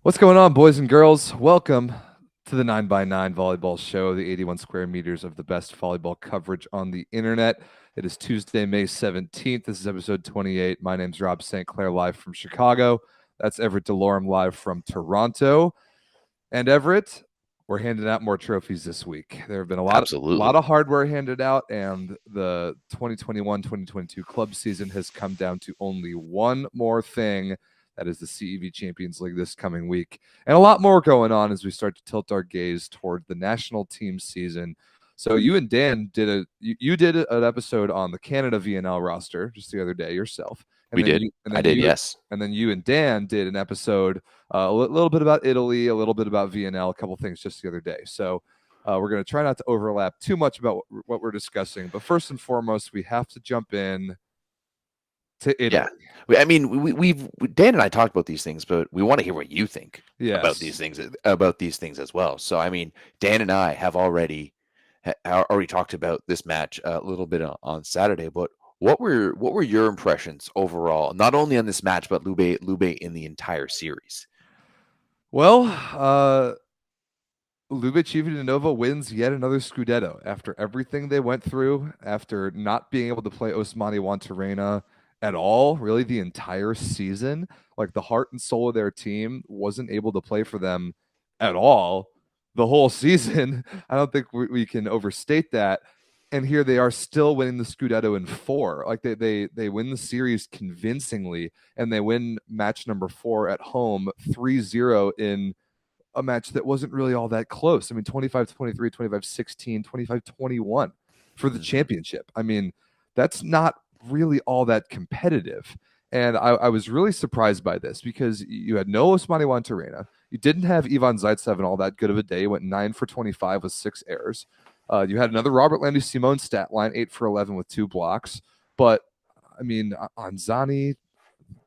What's going on, boys and girls? Welcome to the 9x9 Volleyball Show, the 81 square meters of the best volleyball coverage on the internet. It is Tuesday, May 17th. This is episode 28. My name's Rob St. Clair, live from Chicago. That's Everett DeLorme, live from Toronto. And Everett, we're handing out more trophies this week. There have been a lot of hardware handed out, and the 2021-2022 club season has come down to only one more thing. That is the CEV Champions League this coming week. And a lot more going on as we start to tilt our gaze toward the national team season. So you and Dan did an episode on the Canada VNL roster just the other day yourself. And I did, yes. And then you and Dan did an episode a little bit about Italy, a little bit about VNL, a couple things just the other day. So we're going to try not to overlap too much about what we're discussing. But first and foremost, we have to jump in to Italy. Yeah, I mean, we've Dan and I talked about these things, but we want to hear what you think about these things as well. So, I mean, Dan and I have already talked about this match a little bit on Saturday. But what were your impressions overall, not only on this match, but Lube in the entire series? Well, Lube Civitanova wins yet another scudetto after everything they went through, after not being able to play Osmani Juantorena at all, really the entire season. Like, the heart and soul of their team wasn't able to play for them at all the whole season. I don't think we can overstate that. And here they are still winning the scudetto in 4. Like, they win the series convincingly, and they win match number 4 at home 3-0 in a match that wasn't really all that close. I mean, 25-23, 25-16, 25-21 for the championship. I mean, that's not really all that competitive. And I was really surprised by this because you had no Osmani Juantorena. You didn't have Ivan Zaitsev in all that good of a day. He went 9 for 25 with 6 errors. You had another Robert Landy Simone stat line, 8 for 11 with 2 blocks. But, I mean, Anzani,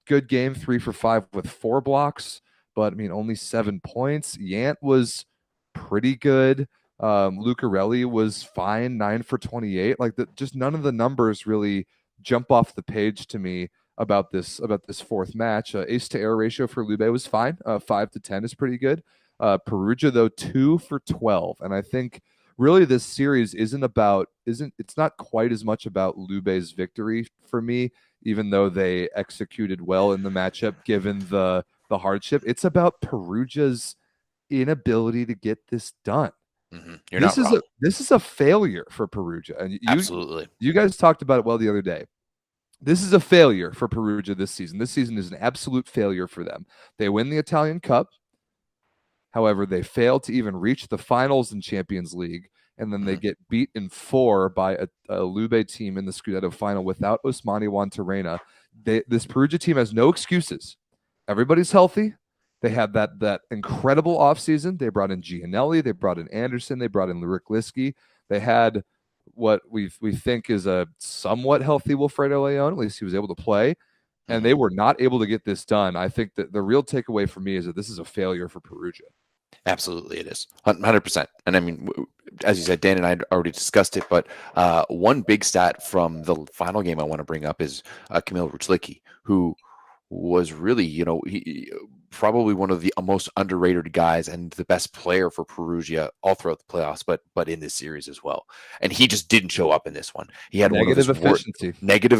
good game, 3 for 5 with 4 blocks. But, I mean, only 7 points. Yant was pretty good. Lucarelli was fine, 9 for 28. Like, just none of the numbers really jump off the page to me about this fourth match. Ace to error ratio for Lube was fine. 5-10 is pretty good. Perugia, though, 2 for 12. And I think really this series it's not quite as much about Lube's victory for me, even though they executed well in the matchup given the hardship. It's about Perugia's inability to get this done. Mm-hmm. This is a failure for Perugia, and absolutely. You guys talked about it well the other day. This is a failure for Perugia this season. This season is an absolute failure for them. They win the Italian Cup. However, they fail to even reach the finals in Champions League, and then they get beat in 4 by a Lube team in the Scudetto final without Osmani Juantorena. This Perugia team has no excuses. Everybody's healthy. They had that incredible offseason. They brought in Gianelli. They brought in Anderson. They brought in Lurik Liski. They had what we think is a somewhat healthy Wilfredo Leon. At least he was able to play. And they were not able to get this done. I think that the real takeaway for me is that this is a failure for Perugia. Absolutely, it is 100%. And I mean, as you said, Dan and I had already discussed it, but one big stat from the final game I want to bring up is Kamil Ruchlicki, who was really, he probably one of the most underrated guys and the best player for Perugia all throughout the playoffs, but in this series as well. And he just didn't show up in this one. He had negative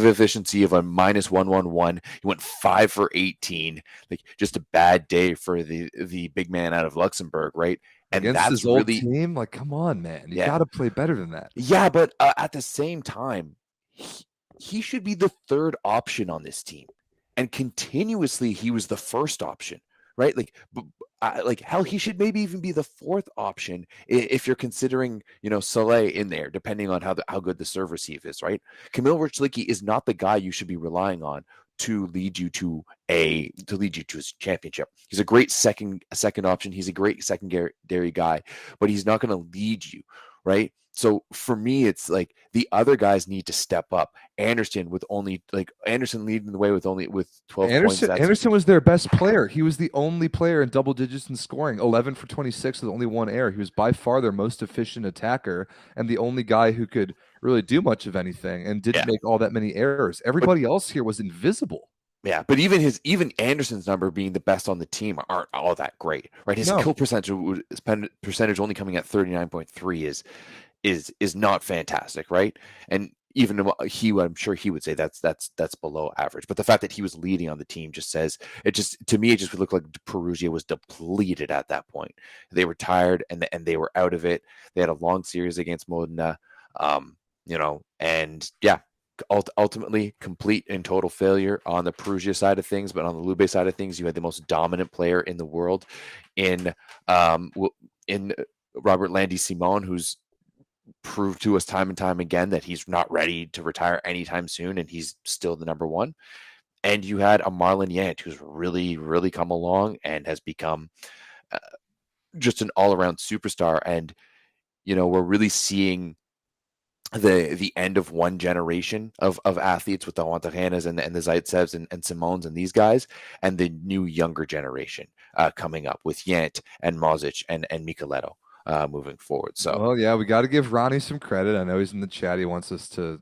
efficiency of a -111. He went 5 for 18. Like, just a bad day for the big man out of Luxembourg, right? And against his old team, like, come on, man, you got to play better than that. Yeah, but at the same time, he should be the third option on this team. And continuously, he was the first option, right? Like hell, he should maybe even be the fourth option if you're considering, Soleil in there, depending on how good the serve receive is, right? Kamil Ruchlicki is not the guy you should be relying on to lead you to his championship. He's a great second option. He's a great secondary guy, but he's not going to lead you, right? So for me, it's like the other guys need to step up. Anderson leading the way with 12 points. Anderson was their best player. He was the only player in double digits in scoring, 11 for 26 with only 1 error. He was by far their most efficient attacker and the only guy who could really do much of anything and didn't make all that many errors. Everybody else here was invisible. Yeah, but even Anderson's number being the best on the team aren't all that great, right? His No, kill percentage only coming at 39.3 is not fantastic, right? And even I'm sure he would say that's below average. But the fact that he was leading on the team just says it just to me it just would look like Perugia was depleted at that point. They were tired and they were out of it. They had a long series against Modena, and yeah, ultimately complete and total failure on the Perugia side of things. But on the Lube side of things, you had the most dominant player in the world in in Robert Landy Simon, who's proved to us time and time again that he's not ready to retire anytime soon, and he's still the number one. And you had a Marlon Yant who's really, really come along and has become uh, just an all-around superstar. And we're really seeing the end of one generation of athletes with the Wantarenas and the Zaitsevs and Simons and these guys, and the new younger generation coming up with Yant and Mozic and Micheletto moving forward. So, well, yeah, we got to give Ronnie some credit. I know he's in the chat. He wants us to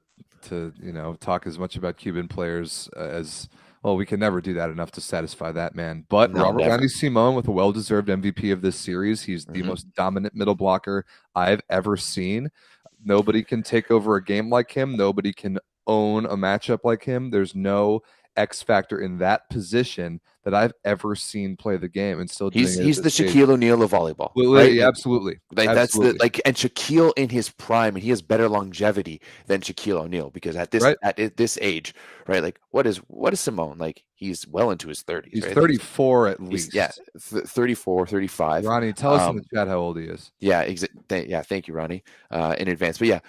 talk as much about Cuban players as well. We can never do that enough to satisfy that man. But no, Robert never. Randy Simon with a well-deserved MVP of this series. He's the Mm-hmm. most dominant middle blocker I've ever seen. Nobody can take over a game like him. Nobody can own a matchup like him. There's no X factor in that position that I've ever seen play the game and still doing it at He's the this stage. Shaquille O'Neal of volleyball, Well, right? yeah, absolutely, Like that's the absolutely, like, and Shaquille in his prime, and he has better longevity than Shaquille O'Neal because right. at this age, right? Like what is Simone like? He's well into his 30s, He's right? Like 34 at he's yeah, least. 34, 35. Ronnie, tell us in the chat how old he is. Yeah, yeah. Thank you, Ronnie, in advance. But yeah,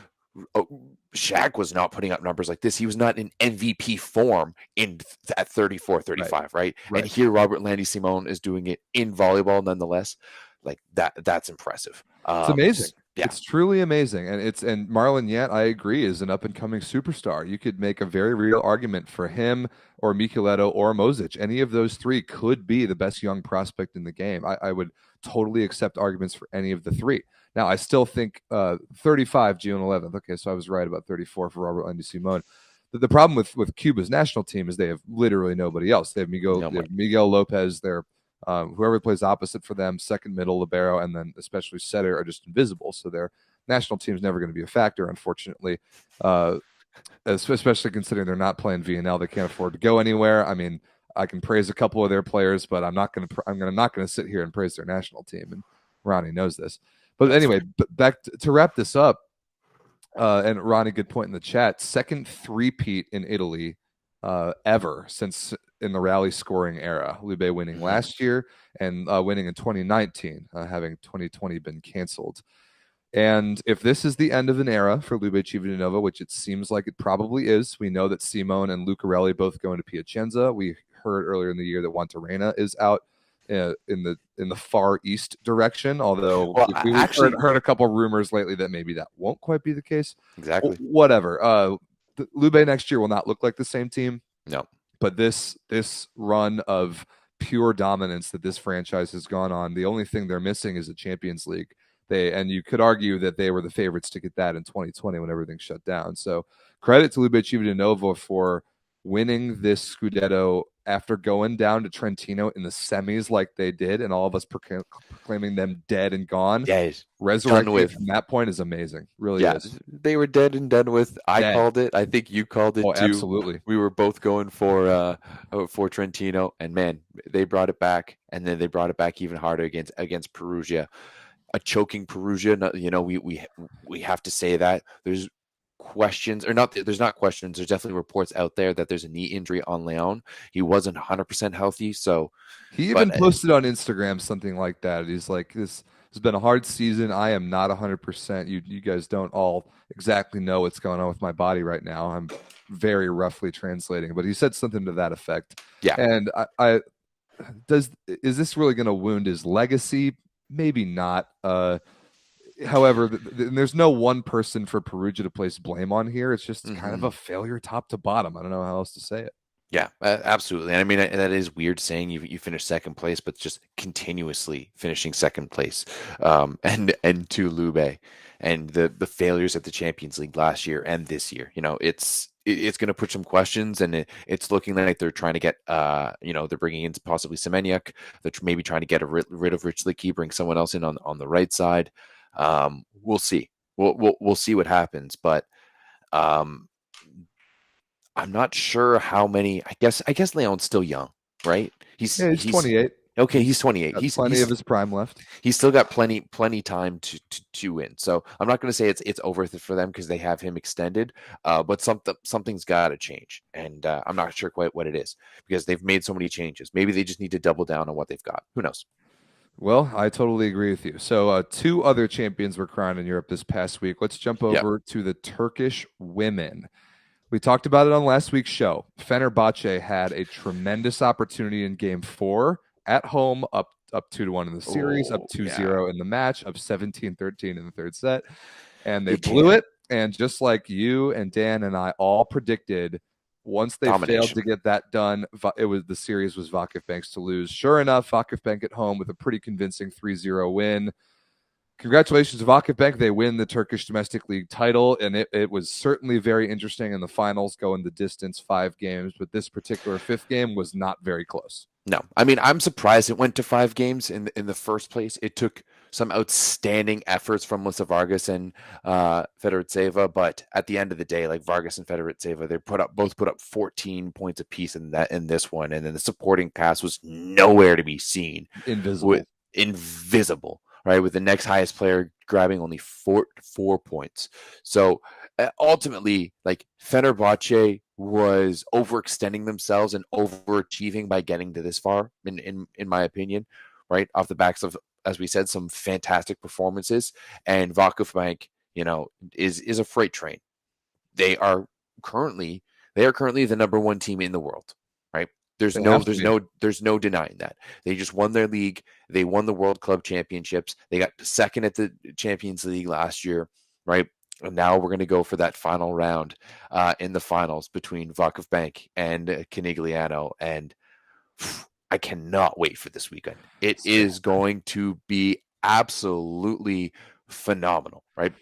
oh, Shaq was not putting up numbers like this. He was not in MVP form at 34, Right, 35, right? And right. here Robert Landy Simone is doing it in volleyball nonetheless. Like that's impressive. It's amazing. Yeah. It's truly amazing. And Marlon Yant, I agree, is an up and coming superstar. You could make a very real argument for him or Micheletto or Mozic. Any of those three could be the best young prospect in the game. I would totally accept arguments for any of the three. Now, I still think 35 June 11th. Okay, so I was right about 34 for Robert Andy Simone. The problem with Cuba's national team is they have literally nobody else. They have Miguel Lopez, their whoever plays opposite for them, second middle, Libero, and then especially setter are just invisible. So their national team is never going to be a factor, unfortunately. Especially considering they're not playing VNL, they can't afford to go anywhere. I mean, I can praise a couple of their players, but I'm not going to. Not going to sit here and praise their national team. And Ronnie knows this. But anyway, back to wrap this up. And Ronnie, good point in the chat. Second three-peat in Italy ever since in the rally scoring era. Lube winning last year and winning in 2019, having 2020 been canceled. And if this is the end of an era for Lube Civitanova, which it seems like it probably is, we know that Simone and Lucarelli both go into Piacenza. We heard earlier in the year that Wantarena is out in the far east direction. Although Well, we actually, heard a couple rumors lately that maybe that won't quite be the case. exactly. Whatever. Lube next year will not look like the same team. No. But this run of pure dominance that this franchise has gone on, the only thing they're missing is a Champions League. And you could argue that they were the favorites to get that in 2020 when everything shut down. So credit to Lube Civitanova for winning this Scudetto after going down to Trentino in the semis like they did, and all of us proclaiming them dead and gone. Yeah, Resurrecting from that point is amazing. Really is. They were dead and done with. I Dead. called it. I think you called it too. Absolutely. We were both going for Trentino, and man, they brought it back, and then they brought it back even harder against Perugia. A choking Perugia, we have to say that there's questions or not. There's not questions. There's definitely reports out there that there's a knee injury on Leon. He wasn't 100% healthy, so he even posted on Instagram something like that. He's like, "This has been a hard season. I am not 100%. You guys don't all exactly know what's going on with my body right now. I'm very roughly translating, but he said something to that effect. Yeah. And is this really going to wound his legacy? Maybe not. However, there's no one person for Perugia to place blame on here. It's just kind of a failure top to bottom. I don't know how else to say it. Yeah, absolutely. And I mean, that is weird saying you finish second place, but just continuously finishing second place, and to Lube and the failures at the Champions League last year and this year. It's it's going to put some questions, and it's looking like they're trying to get, they're bringing in possibly Semeniuk. They're maybe trying to get rid of Rich Licky, bring someone else in on the right side. We'll see. We'll see what happens, but um, I'm not sure how many. I guess Leon's still young, right? Yeah, he's He's 28. okay. He's 28. Got plenty of his prime left. He's still got plenty time to win. So I'm not going to say it's over for them because they have him extended. But something's got to change, and I'm not sure quite what it is because they've made so many changes. Maybe they just need to double down on what they've got. Who knows? Well, I totally agree with you. So, two other champions were crowned in Europe this past week. Let's jump Yep. over to the Turkish women. We talked about it on last week's show. Fenerbahce had a tremendous opportunity in game 4 at home, up 2-1 in the series, up 2-0 in the match, up 17-13 in the third set. And they blew it. And just like you and Dan and I all predicted, once they failed to get that done, the series was VakifBank's to lose. Sure enough, VakifBank at home with a pretty convincing 3-0 win. Congratulations to VakifBank. They win the Turkish domestic league title, and it was certainly very interesting in the finals, going the distance 5 games, but this particular 5th game was not very close. No, I mean, I'm surprised it went to 5 games in the first place. It took some outstanding efforts from Melissa Vargas and Fedoritseva, but at the end of the day, like Vargas and Fedoritseva, they both put up 14 points apiece in this one, and then the supporting cast was nowhere to be seen. Invisible. Right, with the next highest player grabbing only 4 points. So ultimately, like Fenerbahce was overextending themselves and overachieving by getting to this far, in my opinion, right? Off the backs of, as we said, some fantastic performances. And VakifBank, is a freight train. They are currently the number 1 team in the world, right? There's no denying that. They just won their league. They won the World Club Championships. They got second at the Champions League last year, right? And now we're going to go for that final round in the finals between VakifBank and Conegliano. And I cannot wait for this weekend. It is going to be absolutely phenomenal, right?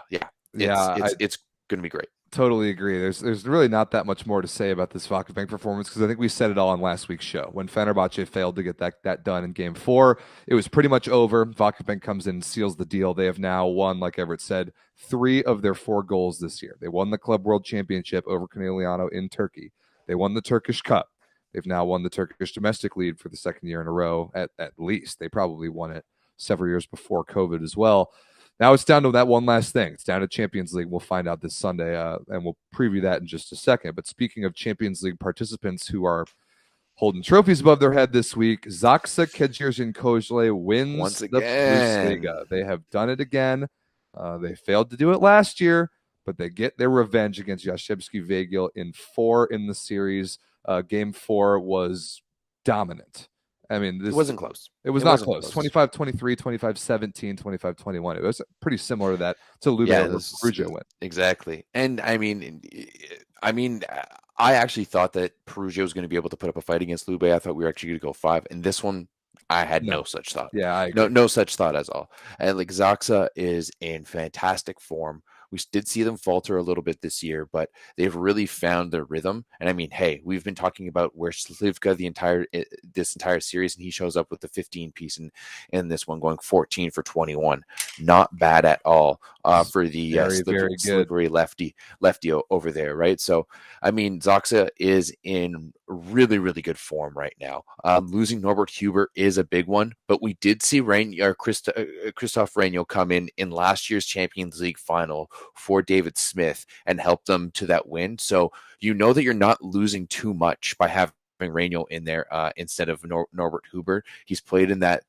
It's going to be great. Totally agree. There's really not that much more to say about this VakifBank performance because I think we said it all on last week's show. When Fenerbahce failed to get that done in game 4, it was pretty much over. VakifBank comes in and seals the deal. They have now won, like Everett said, 3 of their 4 goals this year. They won the Club World Championship over Conegliano in Turkey. They won the Turkish Cup. They've now won the Turkish domestic league for the 2nd year in a row, at least. They probably won it several years before COVID as well. Now it's down to that one last thing. It's down to Champions League. We'll find out this Sunday, and we'll preview that in just a second. But speaking of Champions League participants who are holding trophies above their head this week, Zaksa Kecirjin wins once the Bundesliga. They have done it again. They failed to do it last year, but they get their revenge against Jastrzębski Węgiel in 4 in the series. Game 4 was dominant. I mean, it wasn't close. It was not close. 25-23, 25-17, 25-21. It was pretty similar to that to Libero Perugia win. Exactly. And I mean, I actually thought that Perugia was going to be able to put up a fight against Lube. I thought we were actually going to go 5. And this one, I had no such thought. Yeah, no such thought at all. And like Zaksa is in fantastic form. We did see them falter a little bit this year, but they've really found their rhythm. And I mean, hey, we've been talking about where Slivka this entire series, and he shows up with the 15 piece in this one, going 14 for 21. Not bad at all for the slippery lefty over there, right? So, I mean, Zaksa is in really, really good form right now. Losing Norbert Huber is a big one, but we did see Christoph Reino come in last year's Champions League final for David Smith and help them to that win. So you know that you're not losing too much by having Reino in there instead of Norbert Huber. He's played in the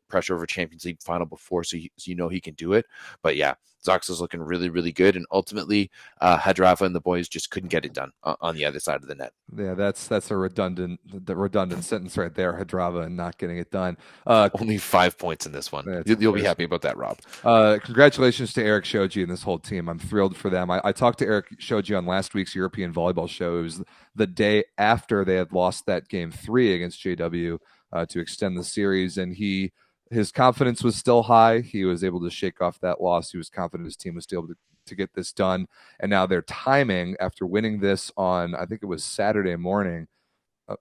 pressure over Champions League final before, so you know he can do it. But yeah, Zaksa's looking really, really good, and ultimately Hadrava and the boys just couldn't get it done on the other side of the net. Yeah, that's a redundant sentence right there, Hadrava, and not getting it done. Only 5 points in this one. You'll be happy about that, Rob. Congratulations to Eric Shoji and this whole team. I'm thrilled for them. I talked to Eric Shoji on last week's European Volleyball show. It was the day after they had lost that game 3 against JW to extend the series, and his confidence was still high. He was able to shake off that loss. He was confident his team was still to get this done. And now their timing after winning this on, I think it was Saturday morning,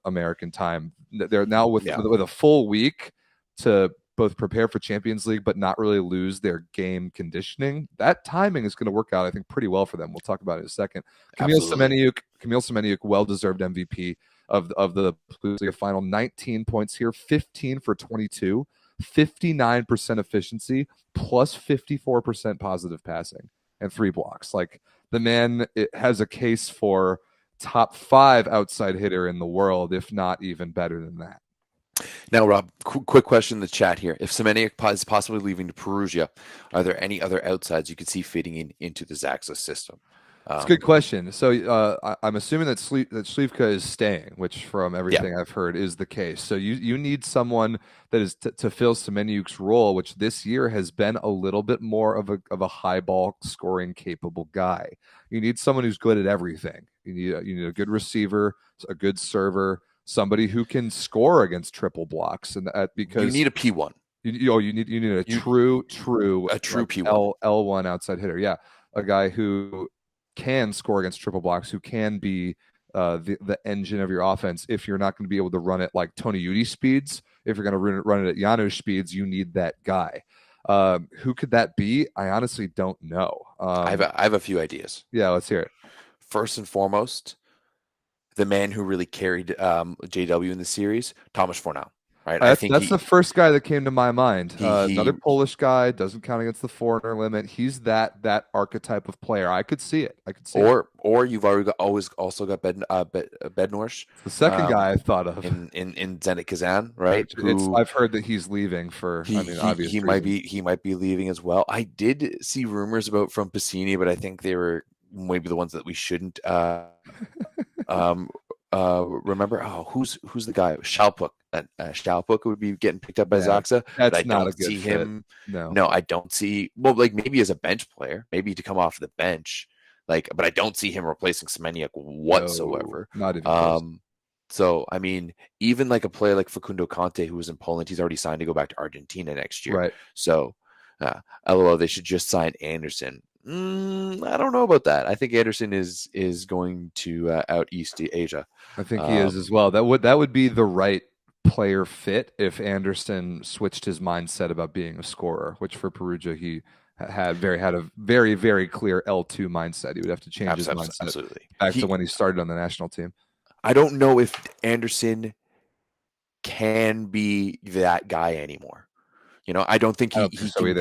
American time. They're now with a full week to both prepare for Champions League, but not really lose their game conditioning. That timing is going to work out, I think, pretty well for them. We'll talk about it in a second. Kamil Semeniuk, well-deserved MVP of the Perugia final. 19 points here, 15 for 22, 59% efficiency, plus 54% positive passing, and 3 blocks. Like, the man, it has a case for top 5 outside hitter in the world, if not even better than that. Now, Rob, quick question in the chat here. If Semeniuk is possibly leaving to Perugia, are there any other outsides you could see fitting into the Zaksa system? It's a good question. So I'm assuming that Slivka is staying, which from everything I've heard is the case. So you need someone that is to fill Semeniuk's role, which this year has been a little bit more of a high ball scoring capable guy. You need someone who's good at everything. You need a good receiver, a good server, somebody who can score against triple blocks, and because you need a P1. You need a true P1 L1 outside hitter. Yeah, a guy who can score against triple blocks, who can be the engine of your offense. If you're not going to be able to run it like Tony Udy speeds, if you're going to run it at Janusz speeds, you need that guy. Who could that be? I honestly don't know. I have a few ideas. Yeah, let's hear it. First and foremost, the man who really carried JW in the series, Tomasz Fornal. Right, I think that's the first guy that came to my mind. Another Polish guy, doesn't count against the foreigner limit. He's that archetype of player. I could see it. Or you've already also got Bednorsh. The second guy I thought of in Zenit Kazan, right? I've heard that he's leaving for. Obvious he might be leaving as well. I did see rumors about from Piscini, but I think they were maybe the ones that we shouldn't remember. Who's the guy? Shalpuk. Shalpuk would be getting picked up by Zaksa. That's not a good fit. Him. No, I don't see. Well, like maybe as a bench player, maybe to come off the bench, but I don't see him replacing Semeniuk whatsoever. No, not even close. So I mean, even like a player like Facundo Conte, who was in Poland, he's already signed to go back to Argentina next year. Right. So, LOL, they should just sign Anderson. I don't know about that. I think Anderson is going to out East Asia. I think he is as well. That would be the right player fit if Anderson switched his mindset about being a scorer, which for Perugia he had a very, very clear L2 mindset. He would have to change his mindset back to when he started on the national team. I don't know if Anderson can be that guy anymore. I don't think I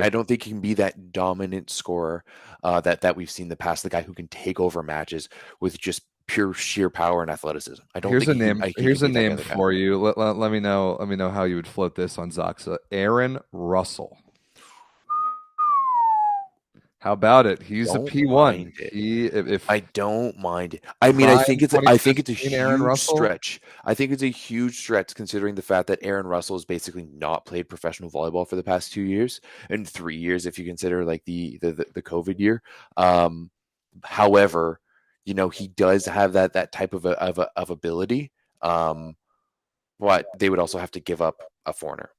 don't think he can be that dominant scorer that we've seen in the past. The guy who can take over matches with just pure sheer power and athleticism. I don't. Here's a name for you. Let me know. Let me know how you would float this on Zaksa. Aaron Russell. How about it? He's a P1. I don't mind it. I mean, I think it's a huge stretch. I think it's a huge stretch considering the fact that Aaron Russell has basically not played professional volleyball for the past 2 years and 3 years if you consider like the COVID year. However, he does have that type of ability. But they would also have to give up a foreigner.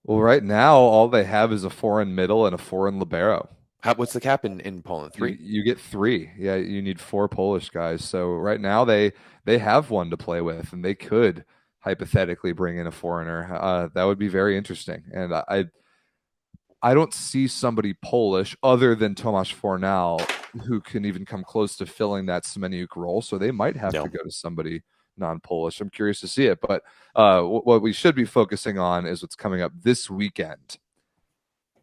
Well, right now, all they have is a foreign middle and a foreign libero. What's the cap in Poland? 3? You get 3. Yeah, you need 4 Polish guys. So right now they have one to play with, and they could hypothetically bring in a foreigner. That would be very interesting. And I don't see somebody Polish other than Tomasz Fornal who can even come close to filling that Semeniuk role. So they might have to go to somebody non-Polish. I'm curious to see it, but what we should be focusing on is what's coming up this weekend.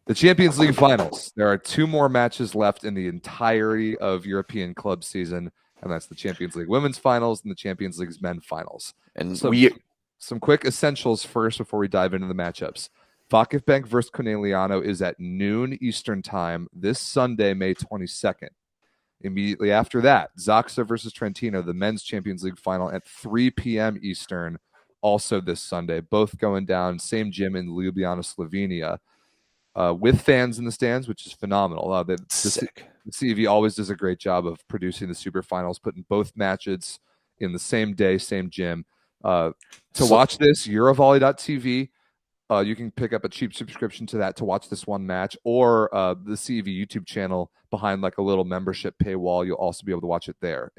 The Champions League finals. There are 2 more matches left in the entirety of European club season, and that's the Champions League women's finals and the Champions League's men finals. And some quick essentials first before we dive into the matchups. VakifBank versus Conegliano is at noon Eastern time this Sunday, May 22nd. Immediately after that, Zaksa versus Trentino, the men's Champions League final at 3 p.m. Eastern, also this Sunday. Both going down, same gym in Ljubljana, Slovenia, with fans in the stands, which is phenomenal. Sick. The CV always does a great job of producing the super finals, putting both matches in the same day, same gym. To watch this, Eurovolley.tv, You can pick up a cheap subscription to that to watch this one match, or the CEV YouTube channel behind like a little membership paywall. You'll also be able to watch it there.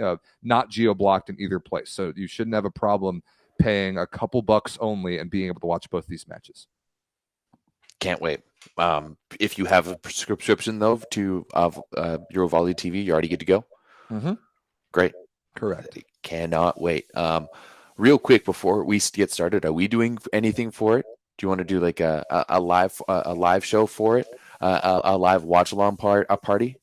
Not geo blocked in either place, so you shouldn't have a problem paying a couple bucks only and being able to watch both these matches. Can't wait. If you have a subscription though to Eurovolley TV, you're already good to go. Mm-hmm. Great. Correct. Cannot wait. Real quick before we get started, are we doing anything for it? Do you want to do like a live show for it? A live watch along party?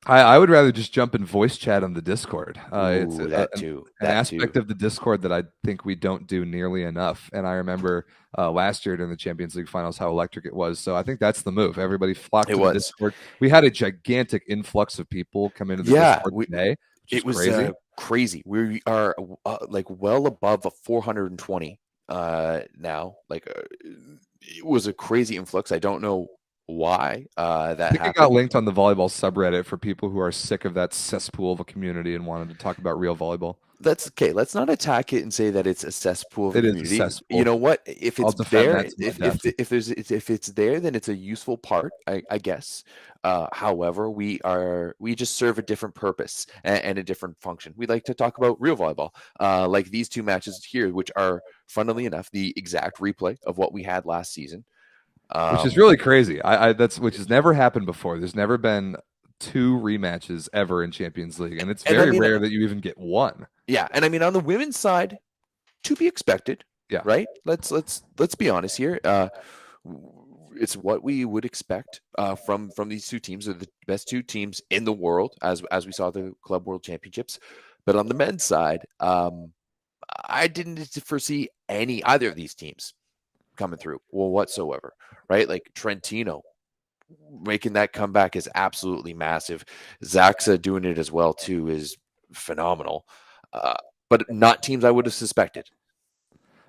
I would rather just jump in voice chat on the Discord. It's that too. An aspect of the Discord that I think we don't do nearly enough. And I remember last year during the Champions League finals how electric it was. So I think that's the move. Everybody flocked to the Discord. We had a gigantic influx of people come into the Discord today. It was crazy. We are like well above a 420 now. It was a crazy influx. I don't know why that I think happened. it got linked on the volleyball subreddit for people who are sick of that cesspool of a community and wanted to talk about real volleyball. That's okay. Let's not attack it and say that it's a cesspool of a community. Is a cesspool. You know what? If it's there, if it's there, then it's a useful part, I guess. However, we just serve a different purpose and a different function. We like to talk about real volleyball, like these two matches here, which are, funnily enough, the exact replay of what we had last season. Which is really crazy. Which has never happened before. There's never been 2 rematches ever in Champions League, and it's very rare that you even get one. Yeah, and I mean on the women's side, to be expected. Yeah, right. Let's be honest here. It's what we would expect from these two teams. They're the best 2 teams in the world, as we saw the Club World Championships. But on the men's side, I didn't foresee either of these teams coming through whatsoever. Right, like Trentino making that comeback is absolutely massive. Zaksa doing it as well too is phenomenal. But not teams I would have suspected.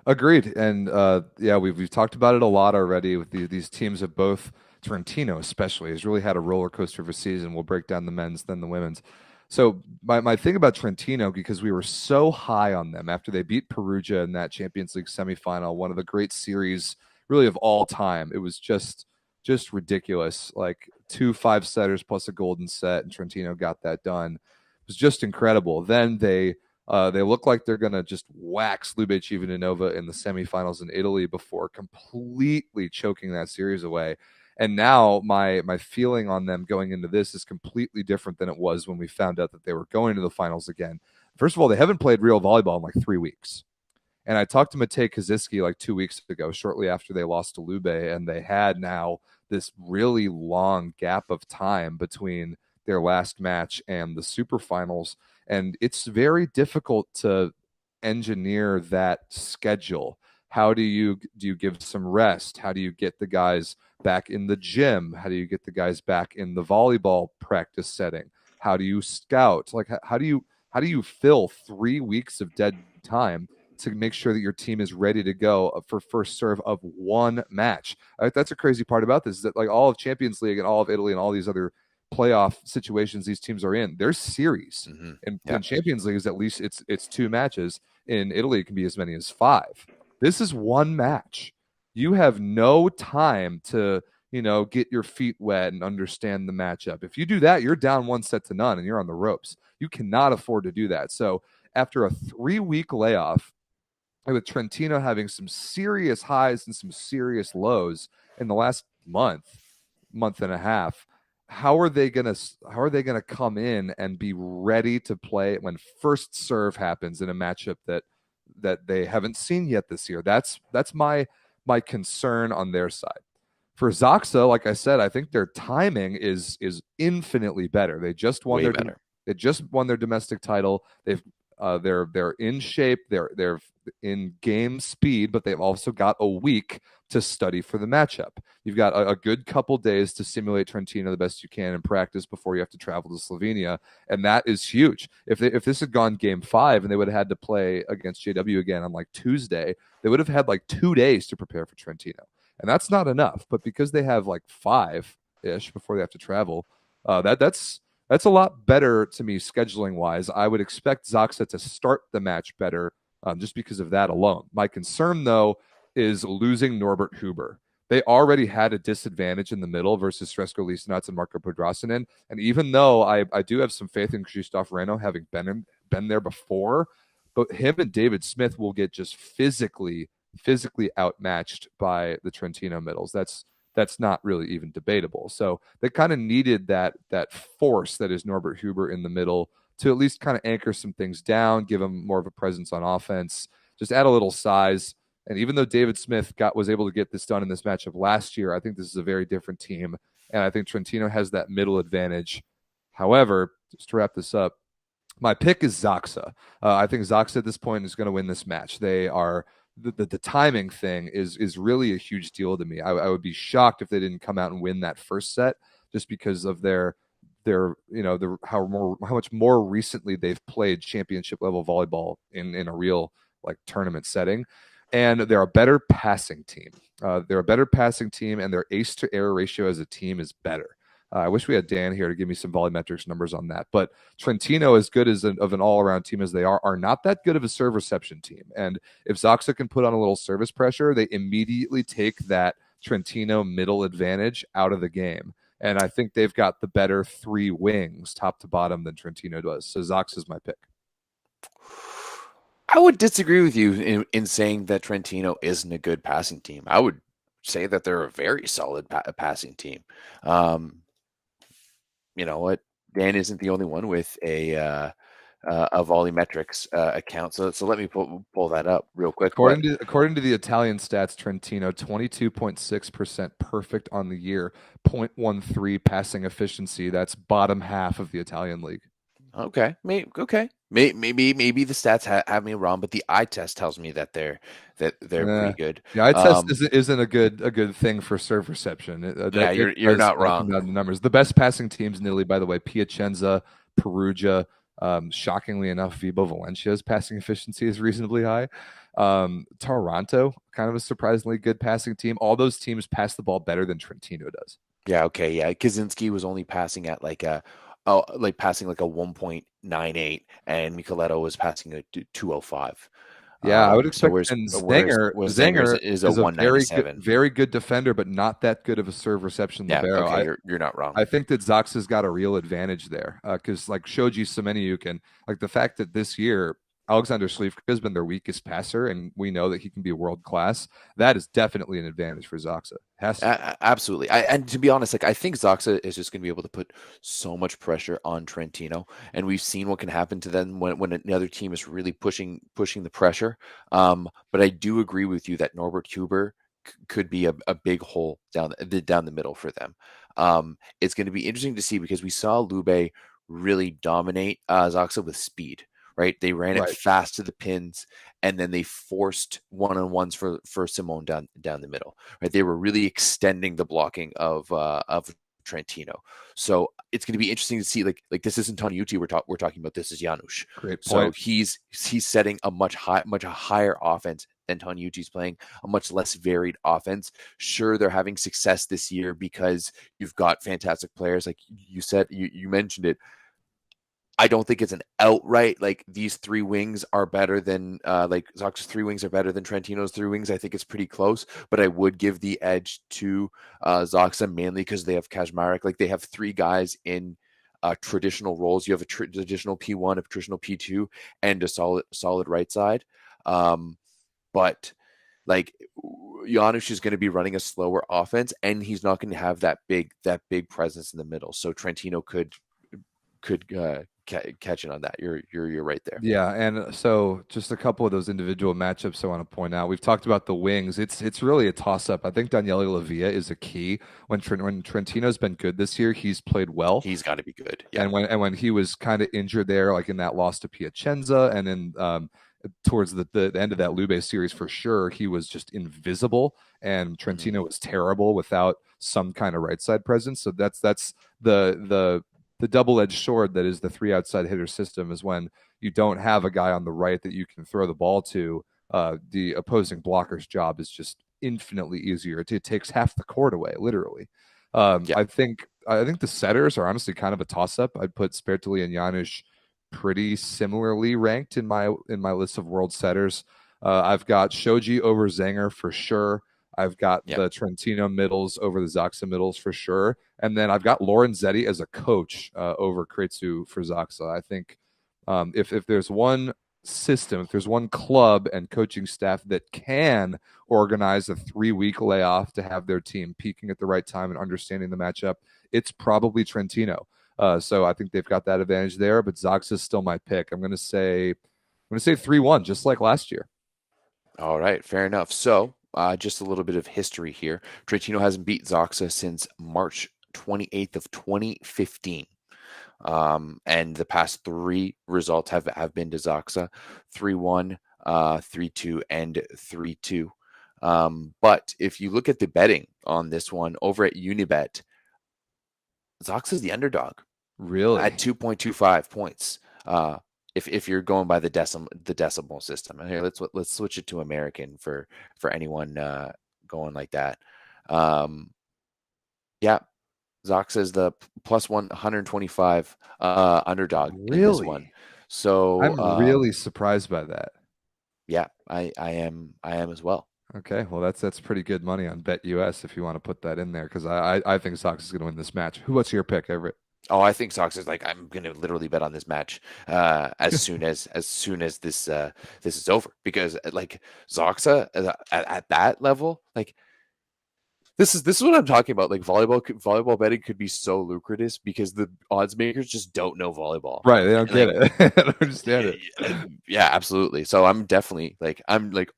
Agreed. And yeah, we've talked about it a lot already with these teams of both. Trentino especially has really had a roller coaster of a season. We'll break down the men's, then the women's. So my thing about Trentino, because we were so high on them after they beat Perugia in that Champions League semifinal, one of the great series really of all time. It was just ridiculous. Like 2 5-setters plus a golden set, and Trentino got that done. It was just incredible. Then they look like they're gonna just wax Lube Civitanova in the semifinals in Italy before completely choking that series away. And now my feeling on them going into this is completely different than it was when we found out that they were going to the finals again. First of all, they haven't played real volleyball in like 3 weeks. And I talked to Matej Kaziski like 2 weeks ago, shortly after they lost to Lube, and they had now this really long gap of time between their last match and the super finals. And it's very difficult to engineer that schedule. How do you give some rest? How do you get the guys back in the gym? How do you get the guys back in the volleyball practice setting? How do you scout? Like, how do you fill 3 weeks of dead time to make sure that your team is ready to go for first serve of one match? That's a crazy part about this, is that like all of Champions League and all of Italy and all these other playoff situations these teams are in, there's series. Mm-hmm. And in Champions League is at least it's 2 matches. In Italy, it can be as many as 5. This is one match. You have no time to, get your feet wet and understand the matchup. If you do that, you're down 1-0 and you're on the ropes. You cannot afford to do that. So after a 3-week layoff, with Trentino having some serious highs and some serious lows in the last month and a half, how are they gonna come in and be ready to play when first serve happens in a matchup that they haven't seen yet this year? That's my concern on their side. For Zaksa, like I said, I think their timing is infinitely better. They just won their domestic title. They're in shape. They're in game speed, but they've also got a week to study for the matchup. You've got a good couple days to simulate Trentino the best you can in practice before you have to travel to Slovenia, and that is huge. If this had gone game 5 and they would have had to play against JW again on like Tuesday, they would have had like 2 days to prepare for Trentino, and that's not enough. But because they have like 5-ish before they have to travel, that's a lot better to me scheduling wise. I would expect Zaksa to start the match better just because of that alone. My concern, though, is losing Norbert Huber. They already had a disadvantage in the middle versus Sresko Listenauts and Marco Podrasinen. And even though I do have some faith in Krzysztof Reno having been there before, but him and David Smith will get just physically outmatched by the Trentino middles. That's not really even debatable. So they kind of needed that force that is Norbert Huber in the middle to at least kind of anchor some things down, give him more of a presence on offense, just add a little size. And even though David Smith was able to get this done in this matchup last year, I think this is a very different team. And I think Trentino has that middle advantage. However, just to wrap this up, my pick is Zaksa. I think Zaksa at this point is going to win this match. They are the timing thing is really a huge deal to me. I would be shocked if they didn't come out and win that first set just because of their how much more recently they've played championship level volleyball in a real like tournament setting. And they're a better passing team. And their ace to error ratio as a team is better. I wish we had Dan here to give me some volumetrics numbers on that. But Trentino, as good as of an all-around team as they are not that good of a serve reception team. And if Zaksa can put on a little service pressure, they immediately take that Trentino middle advantage out of the game. And I think they've got the better three wings, top to bottom, than Trentino does. So Zaksa is my pick. I would disagree with you in saying that Trentino isn't a good passing team. I would say that they're a very solid passing team. You know what? Dan isn't the only one with a volumetrics account. So let me pull that up real quick. According to the Italian stats, Trentino 22.6% perfect on the year, 0.13 passing efficiency. That's bottom half of the Italian league. Okay, maybe the stats have me wrong, but the eye test tells me that they're pretty good. The eye test isn't a good thing for serve reception. You're not wrong. The numbers. The best passing teams in Italy, by the way, Piacenza, Perugia. Shockingly enough, Vibo Valencia's passing efficiency is reasonably high. Taranto, kind of a surprisingly good passing team. All those teams pass the ball better than Trentino does. Yeah. Okay. Yeah. Kaczynski was only passing at like a 1.98, and Micheletto was passing a 205. Yeah, I would expect. Whereas Zanger is a 197. very good defender, but not that good of a serve reception libero. Yeah, okay, you're not wrong. I think that Zaksa's got a real advantage there because, like Shoji Semeniuk, like the fact that this year Alexander Slivka has been their weakest passer, and we know that he can be world class. That is definitely an advantage for Zaksa. Absolutely. And to be honest, like I think Zaksa is just going to be able to put so much pressure on Trentino, and we've seen what can happen to them when another team is really pushing the pressure. But I do agree with you that Norbert Huber could be a big hole down the middle for them. It's going to be interesting to see because we saw Lube really dominate Zaksa with speed. Right, they ran it fast to the pins, and then they forced one-on-ones for Simone down the middle. Right, they were really extending the blocking of Trentino. So it's going to be interesting to see. Like this isn't Taniuti we're talking about. This is Janusz. Great point. So he's setting a much higher offense than Taniuti's playing, a much less varied offense. Sure, they're having success this year because you've got fantastic players, like you said. You mentioned it. I don't think it's an outright like these three wings are better than like Zaksa's three wings are better than Trentino's three wings. I think it's pretty close, but I would give the edge to Zaksa mainly because they have Kaczmarek. Like they have three guys in traditional roles. You have a traditional P1, a traditional P2, and a solid right side. But like Janusz is going to be running a slower offense, and he's not going to have that big presence in the middle. So Trentino could catch it on that. You're right there. Yeah, and so just a couple of those individual matchups I want to point out. We've talked about the wings. It's really a toss up. I think Daniele Lavia is a key. When Trentino's been good this year, he's played well. He's got to be good. Yeah. And when he was kind of injured there, like in that loss to Piacenza, and then towards the end of that Lube series, for sure, he was just invisible. And Trentino was terrible without some kind of right side presence. So that's the double-edged sword that is the three outside hitter system is when you don't have a guy on the right that you can throw the ball to. The opposing blocker's job is just infinitely easier. It takes half the court away, literally. I think the setters are honestly kind of a toss-up. I'd put Spertoli and Janusz pretty similarly ranked in my list of world setters. I've got Shoji over Zanger for sure. I've got Yep. the Trentino middles over the Zaksa middles for sure. And then I've got Lorenzetti as a coach over Kretsu for Zaksa. I think if there's one system, if there's one club and coaching staff that can organize a 3-week layoff to have their team peaking at the right time and understanding the matchup, it's probably Trentino. So I think they've got that advantage there, but Zaksa is still my pick. I'm going to say 3-1, just like last year. All right, fair enough. So, just a little bit of history here. Trentino hasn't beat Zaksa since March 28th of 2015. And the past 3 results have been to Zaksa: 3-1, 3-2, and 3-2. But if you look at the betting on this one over at Unibet, Zaksa's the underdog Really? at 2.25 points. If you're going by the decimal system, and here let's switch it to American for anyone going like that. Yeah, Zaksa is the plus 125 underdog in this one. Really? So I'm really surprised by that. yeah, I am as well. Okay, well that's pretty good money on Bet US if you want to put that in there because I think Sox is going to win this match. What's your pick, Everett? Oh, I think Sox is like, I'm going to literally bet on this match as soon as this is over, because like Zaksa at that level, like this is what I'm talking about. Like volleyball betting could be so lucrative because the odds makers just don't know volleyball. Right, they don't And, get like, it. I don't understand it. yeah, absolutely. So I'm definitely like,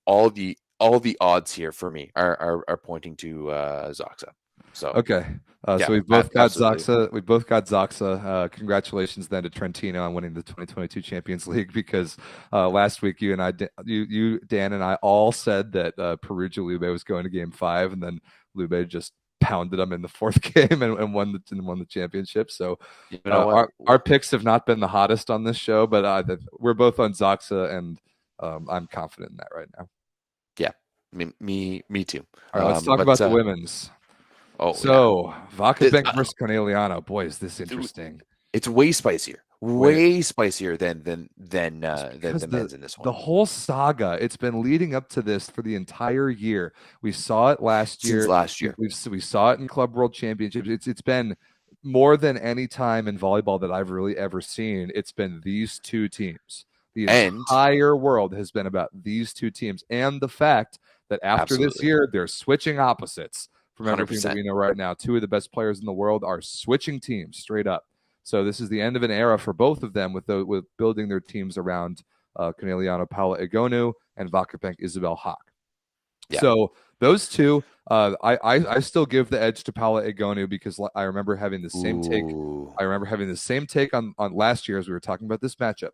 all the odds here for me are pointing to Zaksa. So Okay. yeah, So we've both got absolutely. Zaksa. We both got Zaksa. Congratulations then to Trentino on winning the 2022 Champions League because last week you and I, you, Dan, and I all said that Perugia Lube was going to Game 5, and then Lube just pounded them in the 4th game and won the championship. So You know what? our picks have not been the hottest on this show, but we're both on Zaksa, and I'm confident in that right now. Yeah, me too. All right, let's talk about the women's. Oh, so yeah. VakifBank versus Conegliano. Boy, is this interesting. It's way spicier. Way spicier than the men's in this one. The whole saga, it's been leading up to this for the entire year. We saw it last year. Since last year. We saw it in Club World Championships. It's been more than any time in volleyball that I've really ever seen. It's been these two teams. The entire world has been about these two teams, and the fact that after this year, they're switching opposites. From everything 100%. That we know right now, 2 of the best players in the world are switching teams straight up. So this is the end of an era for both of them with building their teams around Conegliano Paula Egonu and VakifBank Isabel Haak. Yeah. So those two, I still give the edge to Paula Egonu because I remember having the same take. I remember having the same take on last year as we were talking about this matchup.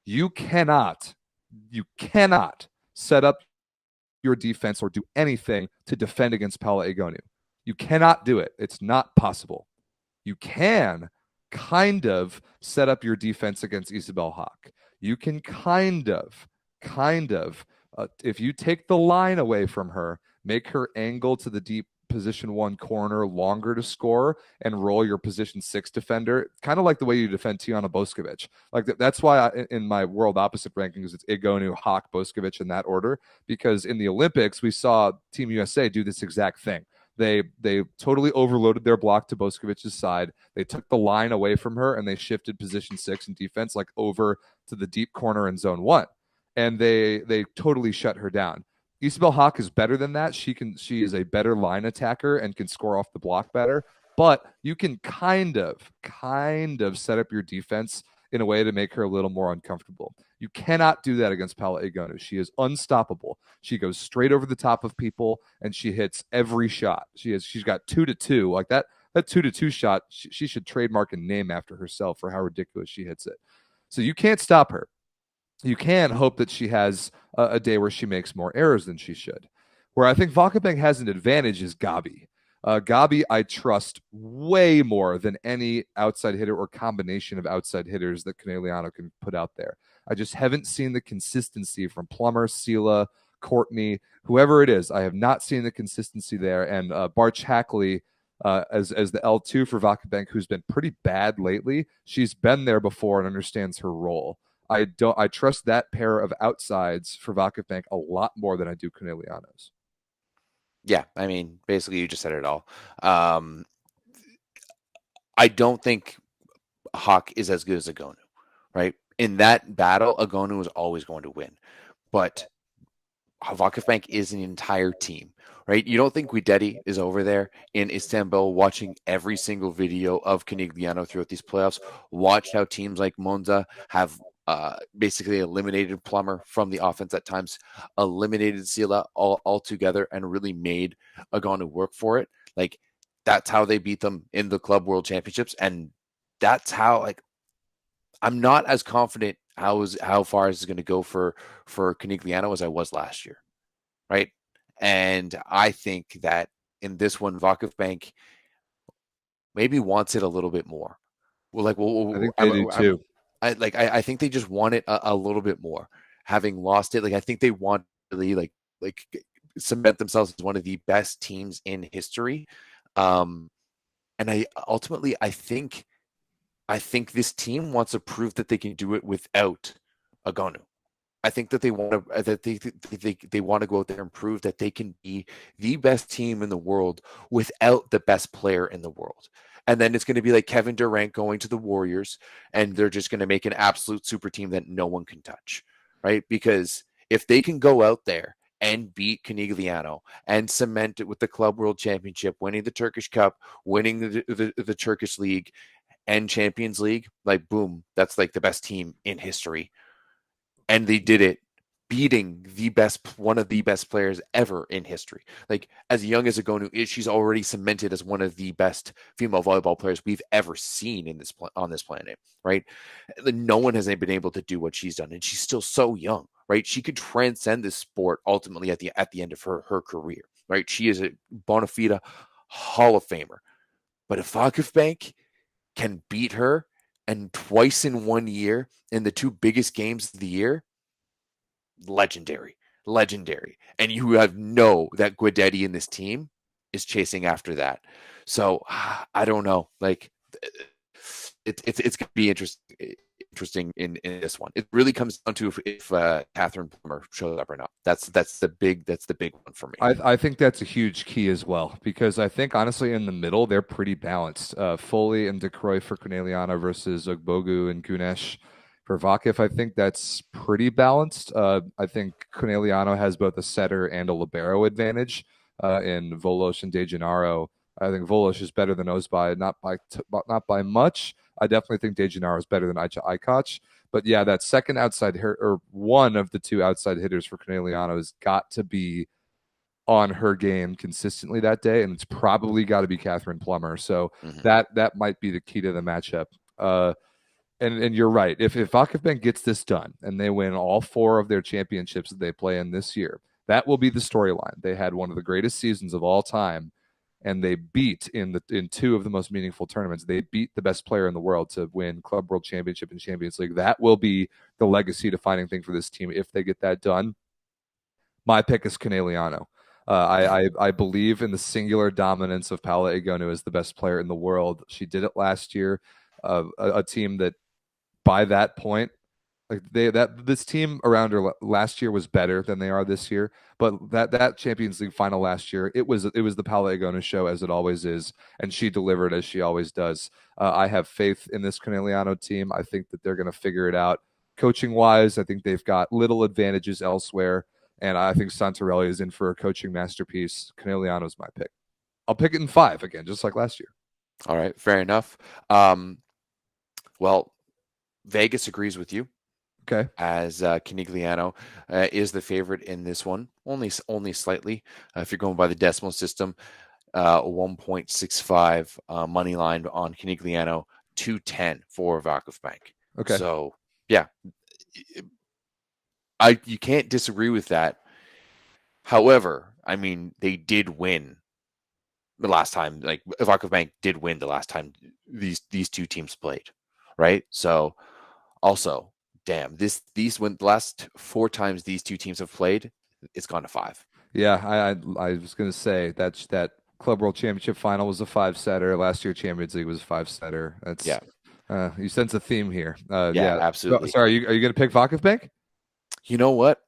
You cannot set up your defense or do anything to defend against Paula Egonu. You cannot do it. It's not possible. You can kind of set up your defense against Isabel Haak. You can kind of, if you take the line away from her, make her angle to the deep position 1 corner longer to score and roll your position 6 defender, kind of like the way you defend Tijana Boskovic. Like that's why in my world opposite rankings, it's Egonu, Haak, Boskovic in that order, because in the Olympics, we saw Team USA do this exact thing. They totally overloaded their block to Boskovic's side. They took the line away from her and they shifted position 6 in defense, like over to the deep corner in zone 1. And they totally shut her down. Isabel Haak is better than that. She is a better line attacker and can score off the block better. But you can kind of set up your defense in a way to make her a little more uncomfortable. You cannot do that against Paula Egonu. She is unstoppable. She goes straight over the top of people and she hits every shot. She's got 2-2 like that. That 2-2 shot, she should trademark a name after herself for how ridiculous she hits it. So you can't stop her. You can hope that she has a day where she makes more errors than she should. Where I think VakifBank has an advantage is Gabi. Gabi, I trust way more than any outside hitter or combination of outside hitters that Conegliano can put out there. I just haven't seen the consistency from Plummer, Sela, Courtney, whoever it is. I have not seen the consistency there. And Barch Hackley, as the L2 for VakifBank, who's been pretty bad lately, she's been there before and understands her role. I trust that pair of outsides for VakifBank a lot more than I do Conegliano's. Yeah, I mean, basically, you just said it all. Um, I don't think Hawk is as good as Agonu, right? In that battle, Agonu is always going to win. But VakifBank is an entire team, right? You don't think Guidetti is over there in Istanbul watching every single video of Conegliano throughout these playoffs, watched how teams like Monza have basically eliminated Plummer from the offense at times, eliminated Sila altogether, and really made Agonu work for it. Like, that's how they beat them in the Club World Championships. And that's how, like, I'm not as confident how far is going to go for Conegliano as I was last year, right? And I think that in this one, VakifBank maybe wants it a little bit more. Well, like, I think they do too. I think they just want it a little bit more. Having lost it, like I think they want really like cement themselves as one of the best teams in history. And I think this team wants to prove that they can do it without Agonu. I think that they want to they want to go out there and prove that they can be the best team in the world without the best player in the world. And then it's going to be like Kevin Durant going to the Warriors, and they're just going to make an absolute super team that no one can touch, right? Because if they can go out there and beat Conegliano and cement it with the Club World Championship, winning the Turkish Cup, winning the Turkish League and Champions League, like boom, that's like the best team in history. And they did it beating one of the best players ever in history. Like as young as Agonu is, she's already cemented as one of the best female volleyball players we've ever seen on this planet, right? No one has been able to do what she's done, and she's still so young, right? She could transcend this sport ultimately at the end of her career, right? She is a bona fide Hall of Famer. But if VakifBank can beat her and twice in 1 year in the two biggest games of the year, legendary. And you have that Guidetti in this team is chasing after that. So I don't know. Like it's gonna be interesting in this one. It really comes down to if Catherine Plummer shows up or not. That's the big one for me. I think that's a huge key as well because I think honestly in the middle they're pretty balanced. Foley and DeCroy for Conegliano versus Ogbogu and Gunesh for Vakif. I think that's pretty balanced. I think Conegliano has both a setter and a libero advantage in Volos and De Gennaro. I think Volos is better than Ozbai, not by much. I definitely think De Gennaro is better than Aicha Aykac. But yeah, that second outside hitter, or one of the two outside hitters for Conegliano has got to be on her game consistently that day, and it's probably got to be Catherine Plummer. So that might be the key to the matchup. And you're right. If VakifBank gets this done and they win all four of their championships that they play in this year, that will be the storyline. They had one of the greatest seasons of all time, and they beat in two of the most meaningful tournaments. They beat the best player in the world to win Club World Championship and Champions League. That will be the legacy defining thing for this team if they get that done. My pick is Conegliano. I believe in the singular dominance of Paola Egonu as the best player in the world. She did it last year. A team that by that point, like this team around her last year was better than they are this year. But that Champions League final last year, it was the Paola Egonu show as it always is, and she delivered as she always does. I have faith in this Conegliano team. I think that they're going to figure it out. Coaching wise, I think they've got little advantages elsewhere, and I think Santarelli is in for a coaching masterpiece. Conegliano is my pick. I'll pick it in 5 again, just like last year. All right, fair enough. Well, Vegas agrees with you. Okay. As Conegliano is the favorite in this one, only slightly. If you're going by the decimal system, 1.65 money line on Conegliano, 210 for VakifBank. Okay. So yeah, you can't disagree with that. However, I mean, they did win the last time. Like VakifBank did win the last time these two teams played, right? So also, damn, these went the last 4 times these two teams have played, it's gone to 5. Yeah, I was gonna say that Club World Championship final was a 5-setter. Last year Champions League was a 5-setter. That's You sense a theme here. Yeah, absolutely. So are you going to pick VakifBank? You know what?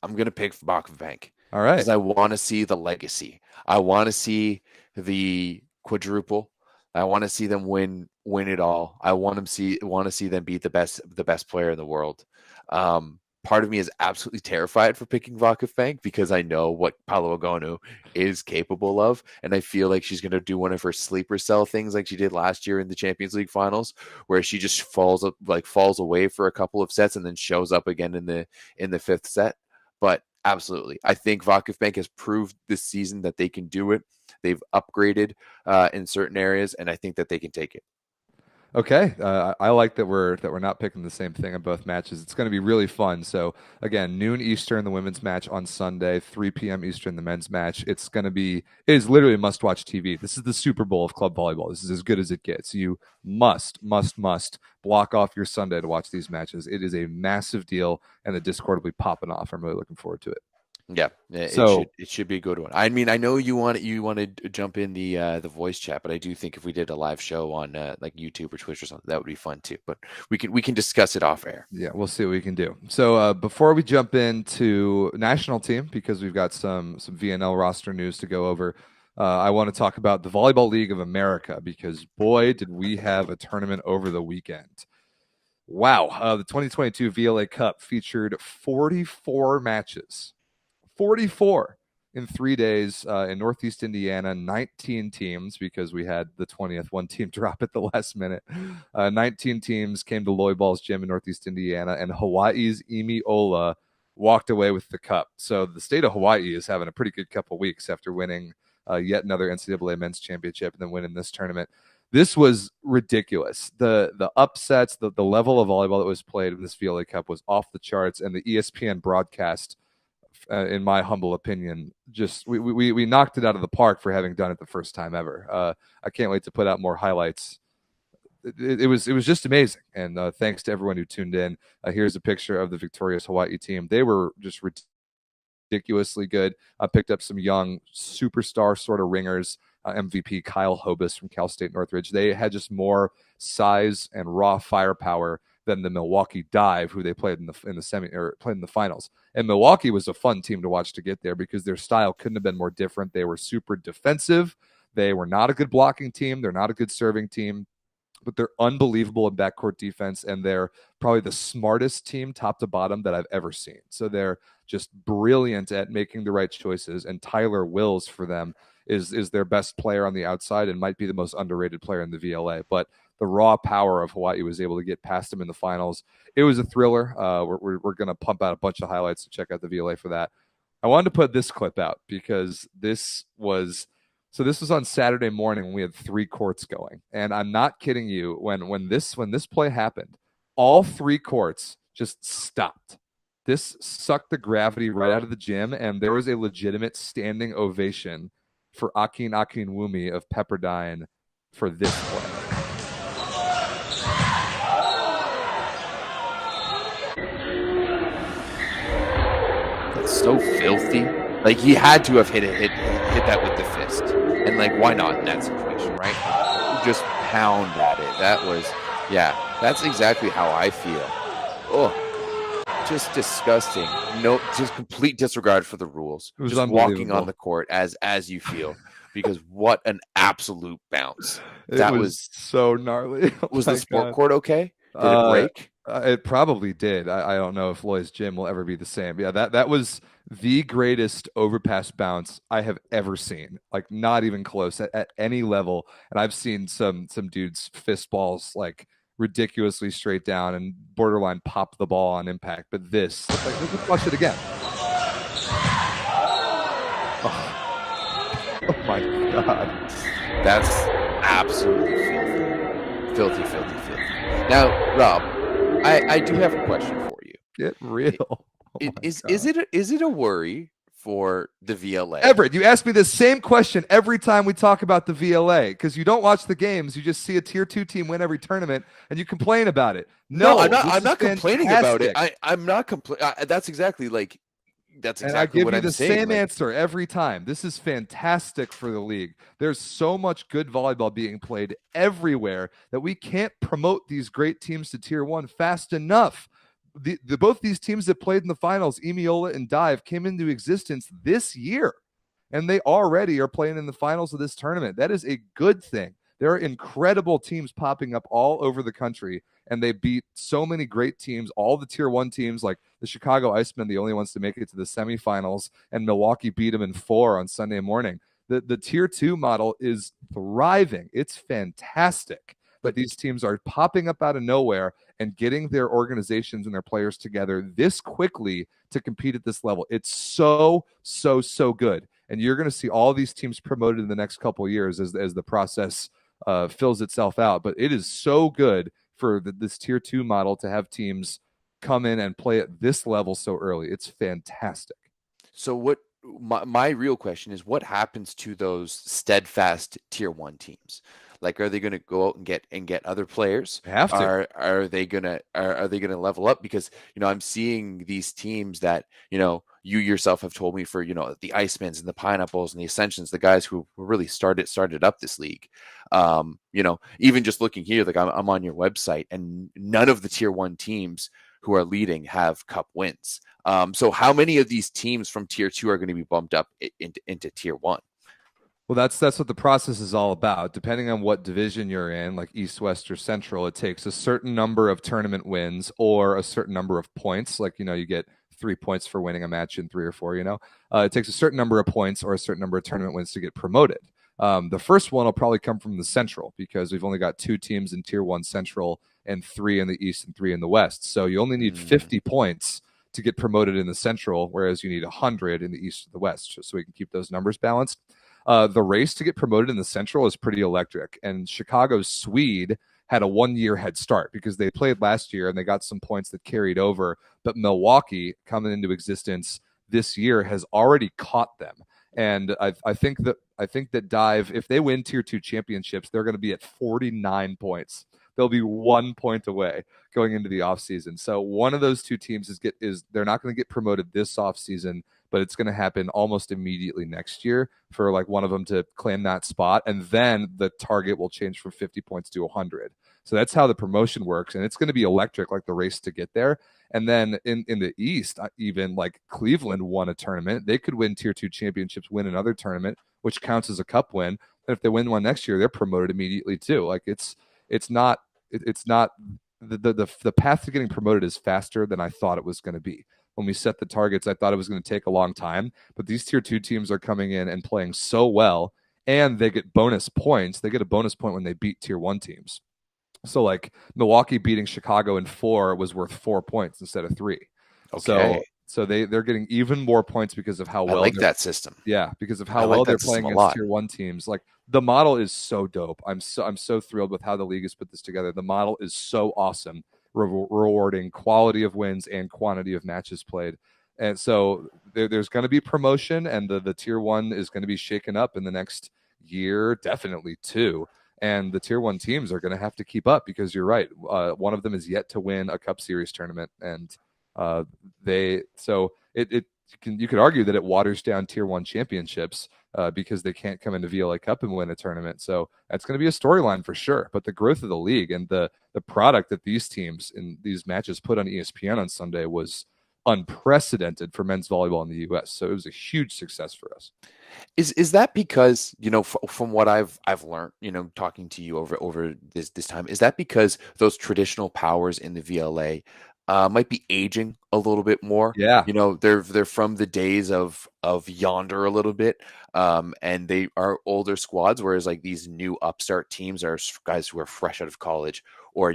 I'm going to pick VakifBank All right. because I want to see the legacy. I want to see the quadruple. I want to see them win it all. I want to see them beat the best player in the world. Part of me is absolutely terrified for picking VakifBank because I know what Paolo Agonu is capable of, and I feel like she's going to do one of her sleeper cell things like she did last year in the Champions League finals, where she just falls away for a couple of sets and then shows up again in the fifth set. But absolutely, I think VakifBank has proved this season that they can do it. They've upgraded in certain areas, and I think that they can take it. Okay, I like that we're not picking the same thing in both matches. It's going to be really fun. So again, noon Eastern the women's match on Sunday, 3 p.m. Eastern the men's match. It is literally must-watch TV. This is the Super Bowl of club volleyball. This is as good as it gets. You must block off your Sunday to watch these matches. It is a massive deal, and the Discord will be popping off. I'm really looking forward to it. Yeah, it should be a good one. I mean, I know you want to jump in the voice chat, but I do think if we did a live show on like YouTube or Twitch or something, that would be fun too. But we can discuss it off air. Yeah, we'll see what we can do. So before we jump into national team, because we've got some VNL roster news to go over, I want to talk about the Volleyball League of America because boy, did we have a tournament over the weekend. Wow, the 2022 VLA Cup featured 44 matches. 44 in 3 days in Northeast Indiana, 19 teams because we had the 20th one team drop at the last minute. 19 teams came to Lloyd Ball's gym in Northeast Indiana, and Hawaii's Emi Ola walked away with the cup. So the state of Hawaii is having a pretty good couple weeks after winning yet another NCAA men's championship and then winning this tournament. This was ridiculous. The upsets, the level of volleyball that was played in this VLA Cup was off the charts, and the ESPN broadcast, in my humble opinion, just we knocked it out of the park for having done it the first time ever. I can't wait to put out more highlights. It was just amazing, and thanks to everyone who tuned in. Here's a picture of the victorious Hawaii team. They were just ridiculously good. I picked up some young superstar sort of ringers. MVP Kyle Hobus from Cal State Northridge. They had just more size and raw firepower than the Milwaukee Dive, who they played in the semi or played in the finals. And Milwaukee was a fun team to watch to get there because their style couldn't have been more different. They were super defensive. They were not a good blocking team. They're not a good serving team, but they're unbelievable in backcourt defense, and they're probably the smartest team top to bottom that I've ever seen. So they're just brilliant at making the right choices, and Tyler Wills for them is their best player on the outside and might be the most underrated player in the VLA. But the raw power of Hawaii was able to get past them in the finals. It was a thriller. We're going to pump out a bunch of highlights to check out the VLA for that. I wanted to put this clip out because this was on Saturday morning when we had 3 courts going. And I'm not kidding you. When this play happened, all 3 courts just stopped. This sucked the gravity right out of the gym, and there was a legitimate standing ovation for Akin Akinwumi of Pepperdine for this play. That's so filthy. Like, he had to have hit that with the fist. And, like, why not in that situation, right? Just pound at it. That's exactly how I feel. Oh, just disgusting. No, just complete disregard for the rules. Just walking on the court as you feel. Because what an absolute bounce. That was so gnarly. Was the sport court okay? Did it break? It probably did. I don't know if Lloyd's gym will ever be the same. Yeah, that was the greatest overpass bounce I have ever seen. Like, not even close at any level. And I've seen some dudes fist balls like ridiculously straight down and borderline pop the ball on impact. But this, like, let's watch it again. Oh my God. That's absolutely filthy. Now, Rob, I do have a question for you. Get real. Is it a worry for the VLA? Everett, you ask me the same question every time we talk about the VLA because you don't watch the games. You just see a tier 2 team win every tournament and you complain about it. No, I'm not complaining about it. I'm not complaining. That's exactly, like, That's And I exactly give what you I'm the saying. same Like, answer every time. This is fantastic for the league. There's so much good volleyball being played everywhere that we can't promote these great teams to tier one fast enough. Both these teams that played in the finals, Emiola and Dive, came into existence this year, and they already are playing in the finals of this tournament. That is a good thing. There are incredible teams popping up all over the country, and they beat so many great teams, all the tier one teams, like the Chicago Icemen, the only ones to make it to the semifinals, and Milwaukee beat them in 4 on Sunday morning. The tier two model is thriving. It's fantastic that but these teams are popping up out of nowhere and getting their organizations and their players together this quickly to compete at this level. It's so, so, so good. And you're going to see all these teams promoted in the next couple of years as the process fills itself out. But it is so good for this tier two model to have teams come in and play at this level so early. It's fantastic. so what my real question is, what happens to those steadfast tier one teams? Like, are they going to go out and get other players? They have to. Are they gonna level up? Because I'm seeing these teams that you yourself have told me, for the Icemans and the Pineapples and the Ascensions, the guys who really started up this league. Even just looking here, like I'm on your website, and none of the tier one teams who are leading have cup wins. So how many of these teams from tier two are going to be bumped up into tier one? Well, that's what the process is all about. Depending on what division you're in, like East, West, or Central, it takes a certain number of tournament wins or a certain number of points. Like, you get 3 points for winning a match in 3 or 4, it takes a certain number of points or a certain number of tournament wins to get promoted. The first one will probably come from the Central, because we've only got 2 teams in tier one Central and 3 in the East and 3 in the West. So you only need 50 points to get promoted in the Central, whereas you need 100 in the East and the West, so we can keep those numbers balanced. The race to get promoted in the Central is pretty electric, and Chicago's Swede had a 1-year head start because they played last year and they got some points that carried over. But Milwaukee, coming into existence this year, has already caught them. And I think that Dive, if they win tier two championships, they're going to be at 49 points. They'll be 1 point away going into the offseason. So one of those 2 teams is they're not going to get promoted this offseason, but it's going to happen almost immediately next year for like one of them to claim that spot. And then the target will change from 50 points to 100. So that's how the promotion works. And it's going to be electric, like the race to get there. And then in the East, even like Cleveland won a tournament. They could win tier two championships, win another tournament, which counts as a cup win. And if they win one next year, they're promoted immediately too. Like it's not the path to getting promoted is faster than I thought it was going to be. When we set the targets, I thought it was going to take a long time, but these tier two teams are coming in and playing so well, and they get bonus points. They get a bonus point when they beat tier one teams. So like Milwaukee beating Chicago in 4 was worth 4 points instead of 3. Okay. So they're getting even more points because of how I well like that system. Yeah, because of I how like well they're that system playing a against lot. tier one teams. Like the model is so dope. I'm so thrilled with how the league has put this together. The model is so awesome, rewarding quality of wins and quantity of matches played. And so there's going to be promotion, and the tier one is going to be shaken up in the next year, definitely 2. And the tier one teams are going to have to keep up, because you're right. One of them is yet to win a Cup Series tournament, and you could argue that it waters down tier one championships because they can't come into VLA Cup and win a tournament. So that's going to be a storyline for sure. But the growth of the league and the product that these teams in these matches put on ESPN on Sunday was unprecedented for men's volleyball in the U.S. So it was a huge success for us. Is that because from what I've learned, talking to you over this time, is that because those traditional powers in the VLA might be aging a little bit more? Yeah. They're from the days of yonder a little bit, and they are older squads, whereas like these new upstart teams are guys who are fresh out of college or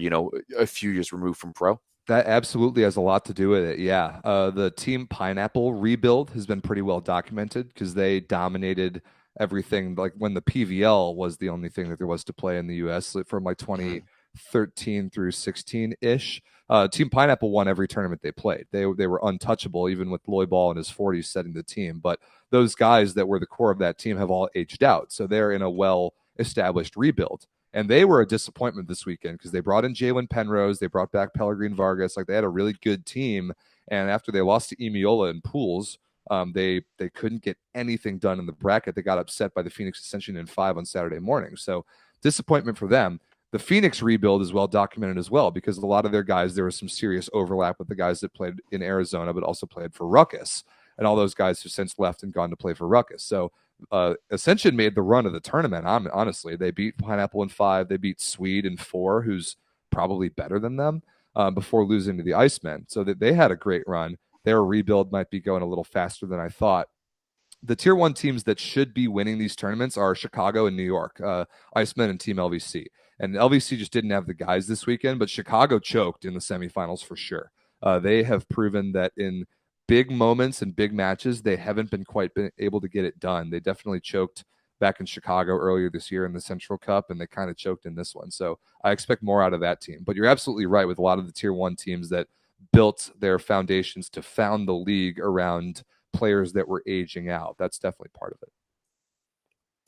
a few years removed from pro. That absolutely has a lot to do with it. Yeah. The Team Pineapple rebuild has been pretty well documented because they dominated everything. Like when the PVL was the only thing that there was to play in the US from like 2013 through 16 ish. Team Pineapple won every tournament they played. They were untouchable, even with Loy Ball in his 40s setting the team. But those guys that were the core of that team have all aged out. So they're in a well established rebuild. And they were a disappointment this weekend because they brought in Jalen Penrose. They brought back Pellegrine Vargas. Like they had a really good team. And after they lost to Emiola in pools, They couldn't get anything done in the bracket. They got upset by the Phoenix Ascension in 5 on Saturday morning. So disappointment for them. The Phoenix rebuild is well documented as well because a lot of their guys, there was some serious overlap with the guys that played in Arizona, but also played for Ruckus. And all those guys have since left and gone to play for Ruckus. So Ascension made the run of the tournament. Honestly, they beat Pineapple in 5. They beat Swede in 4, who's probably better than them, before losing to the Icemen. So that they had a great run. Their rebuild might be going a little faster than I thought. The tier 1 teams that should be winning these tournaments are Chicago and New York, Icemen and Team LVC. And LVC just didn't have the guys this weekend, but Chicago choked in the semifinals for sure. They have proven that in big moments and big matches, they haven't been able to get it done. They definitely choked back in Chicago earlier this year in the Central Cup, and they kind of choked in this one. So I expect more out of that team. But you're absolutely right with a lot of the tier 1 teams that built their foundations to found the league around players that were aging out. That's definitely part of it.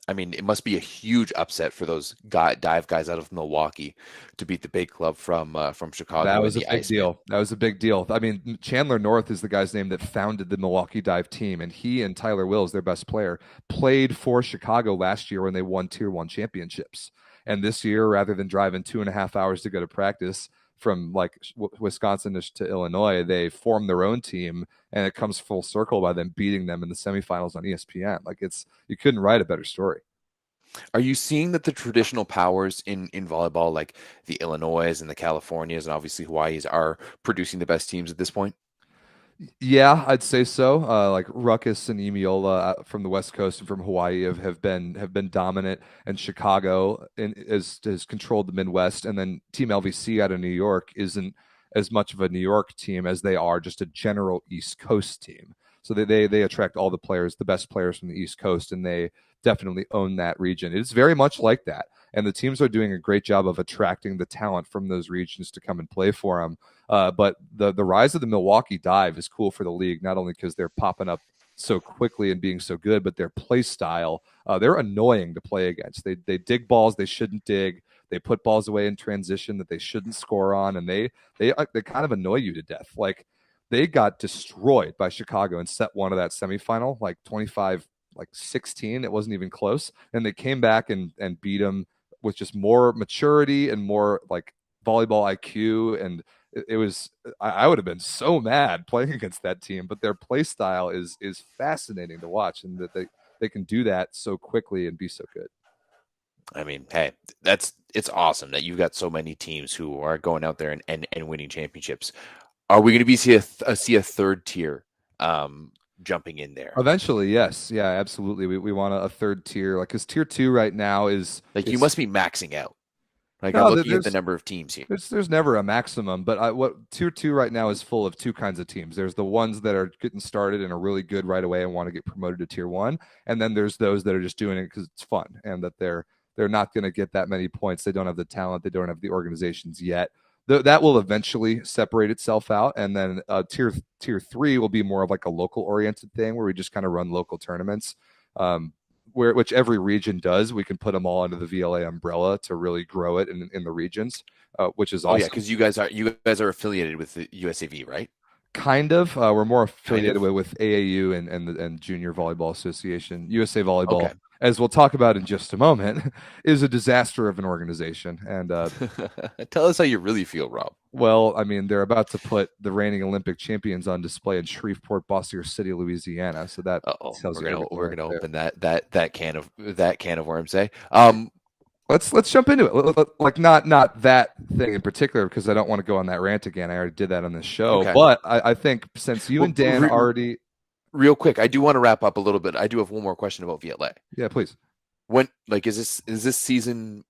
I mean, it must be a huge upset for those dive guys out of Milwaukee to beat the big club from Chicago. That was a big deal. That was a big deal. I mean, Chandler North is the guy's name that founded the Milwaukee Dive team, and he and Tyler Wills, their best player, played for Chicago last year when they won Tier 1 championships. And this year, rather than driving 2.5 hours to go to practice from like Wisconsin to Illinois, they formed their own team, and it comes full circle by them beating them in the semifinals on ESPN. Like you couldn't write a better story. Are you seeing that the traditional powers in volleyball, like the Illinois and the Californias and obviously Hawaii's, are producing the best teams at this point? Yeah, I'd say so. Like Ruckus and Emiola from the West Coast and from Hawaii have been dominant, and Chicago has controlled the Midwest, and then Team LVC out of New York isn't as much of a New York team as they are just a general East Coast team. So they attract all the players, the best players from the East Coast, and they definitely own that region. It's very much like that. And the teams are doing a great job of attracting the talent from those regions to come and play for them. But the rise of the Milwaukee Dive is cool for the league, not only because they're popping up so quickly and being so good, but their play style, they're annoying to play against. They dig balls they shouldn't dig. They put balls away in transition that they shouldn't score on, and they kind of annoy you to death. Like they got destroyed by Chicago in set 1 of that semifinal, like 25-16. It wasn't even close. And they came back and beat them with just more maturity and more like volleyball IQ. And it was, I would have been so mad playing against that team, but their play style is fascinating to watch, and that they can do that so quickly and be so good. I mean, hey, it's awesome that you've got so many teams who are going out there and winning championships. Are we going to be see a third tier jumping in there eventually? Yes, yeah, absolutely. We want a third tier, like because tier 2 right now is like you must be maxing out. Like no, I'm looking at the number of teams here. There's never a maximum, but what tier 2 right now is full of two kinds of teams. There's the ones that are getting started and are really good right away and want to get promoted to tier 1, and then there's those that are just doing it because it's fun and that they're not going to get that many points. They don't have the talent. They don't have the organizations yet. That will eventually separate itself out, and then tier 3 will be more of like a local oriented thing where we just kind of run local tournaments, which every region does. We can put them all under the VLA umbrella to really grow it in the regions, which is awesome. Oh yeah, because you guys are affiliated with the USAV, right? Kind of. We're more affiliated with AAU and Junior Volleyball Association. USA Volleyball, okay, as we'll talk about in just a moment, is a disaster of an organization. And tell us how you really feel, Rob. Well, I mean, they're about to put the reigning Olympic champions on display in Shreveport, Bossier City, Louisiana. So that tells you we're gonna open that can of worms, eh? Let's jump into it. Like not that thing in particular, because I don't want to go on that rant again. I already did that on this show. Okay. But I think since you and Dan already... Real quick, I do want to wrap up a little bit. I do have one more question about VLA. Yeah, please. When is this season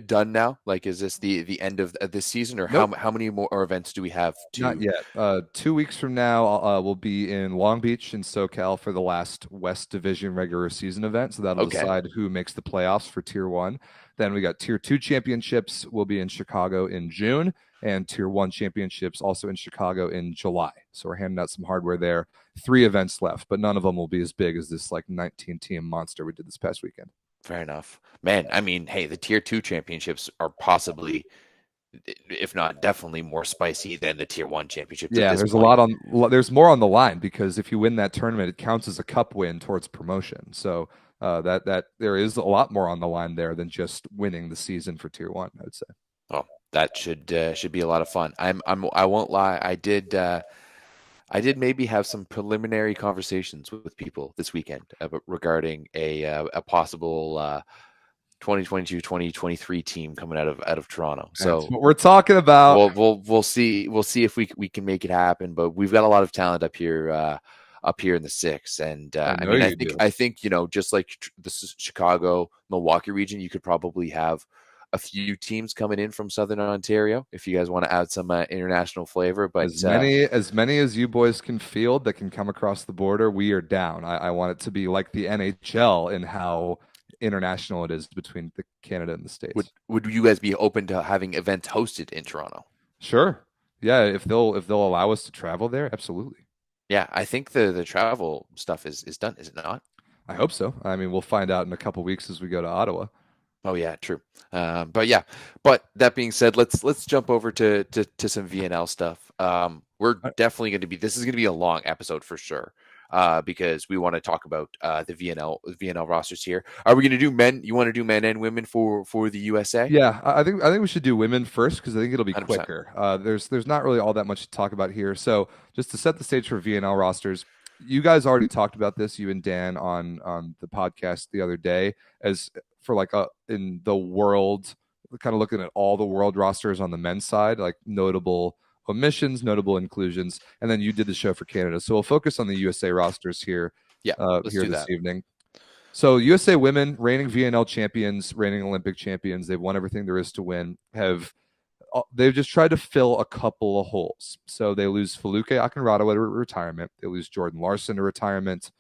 done now? Like, is this the end of this season, or nope, how many more events do we have to... Not yet. 2 weeks from now, we'll be in Long Beach in SoCal for the last West Division regular season event. So that'll decide who makes the playoffs for Tier 1. Then we got Tier 2 championships will be in Chicago in June, and Tier 1 championships also in Chicago in July. So we're handing out some hardware there. 3 events left, but none of them will be as big as this like 19-team monster we did this past weekend. Fair enough. Man, I mean, hey, the Tier 2 championships are possibly if not definitely more spicy than the Tier 1 championships at Yeah, this there's a point. lot on. There's more on the line because if you win that tournament, it counts as a cup win towards promotion. So that there is a lot more on the line there than just winning the season for Tier 1, I would say. Oh, that should be a lot of fun. I won't lie. I did maybe have some preliminary conversations with people this weekend regarding a possible 2022-2023 team coming out of Toronto. That's So what we're talking about. we'll see if we can make it happen. But we've got a lot of talent up here in the six. And I I know mean, you do. I think just like this is Chicago, Milwaukee region, you could probably have a few teams coming in from Southern Ontario if you guys want to add some international flavor. But As many as you boys can field that can come across the border, we are down. I want it to be like the NHL in how international it is between the Canada and the States. would you guys be open to having events hosted in Toronto? Sure. Yeah, if they'll allow us to travel there, absolutely. Yeah, I think the travel stuff is done, is it not? I hope so. I mean, we'll find out in a couple weeks as we go to Ottawa. Oh yeah, true. But yeah, but that being said, let's jump over to some VNL stuff. We're definitely going to be this is going to be a long episode for sure. Because we want to talk about the VNL rosters here. Are we going to do men? You want to do men and women for the USA? Yeah, I think we should do women first because I think it'll be 100%. quicker. There's not really all that much to talk about here. So just to set the stage for VNL rosters, you guys already talked about this, you and Dan on the podcast the other day, as for like in the world, kind of looking at all the world rosters on the men's side, like notable omissions, notable inclusions, and then you did the show for Canada. So we'll focus on the USA rosters here Yeah, let's here do this that. evening. So USA women, reigning VNL champions, reigning Olympic champions, they've won everything there is to win. They've just tried to fill a couple of holes. So they lose Feluke Akinrado to retirement. They lose Jordan Larson to retirement,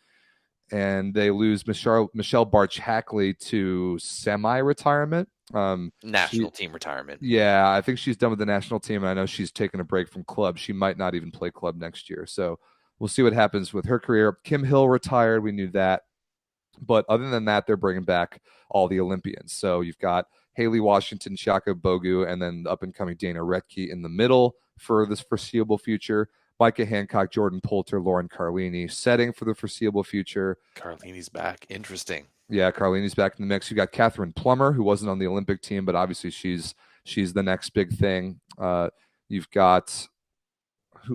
and they lose Michelle Barch-Hackley to semi-retirement. National team retirement. Yeah, I think she's done with the national team. I know she's taken a break from club. She might not even play club next year. So we'll see what happens with her career. Kim Hill retired. We knew that. But other than that, they're bringing back all the Olympians. So you've got Haley Washington, Shaka Bogu, and then the up-and-coming Dana Retke in the middle for this foreseeable future. Micah Hancock, Jordan Poulter, Lauren Carlini setting for the foreseeable future. Carlini's back. Interesting. Yeah, Carlini's back in the mix. You got Catherine Plummer, who wasn't on the Olympic team, but obviously she's the next big thing. You've got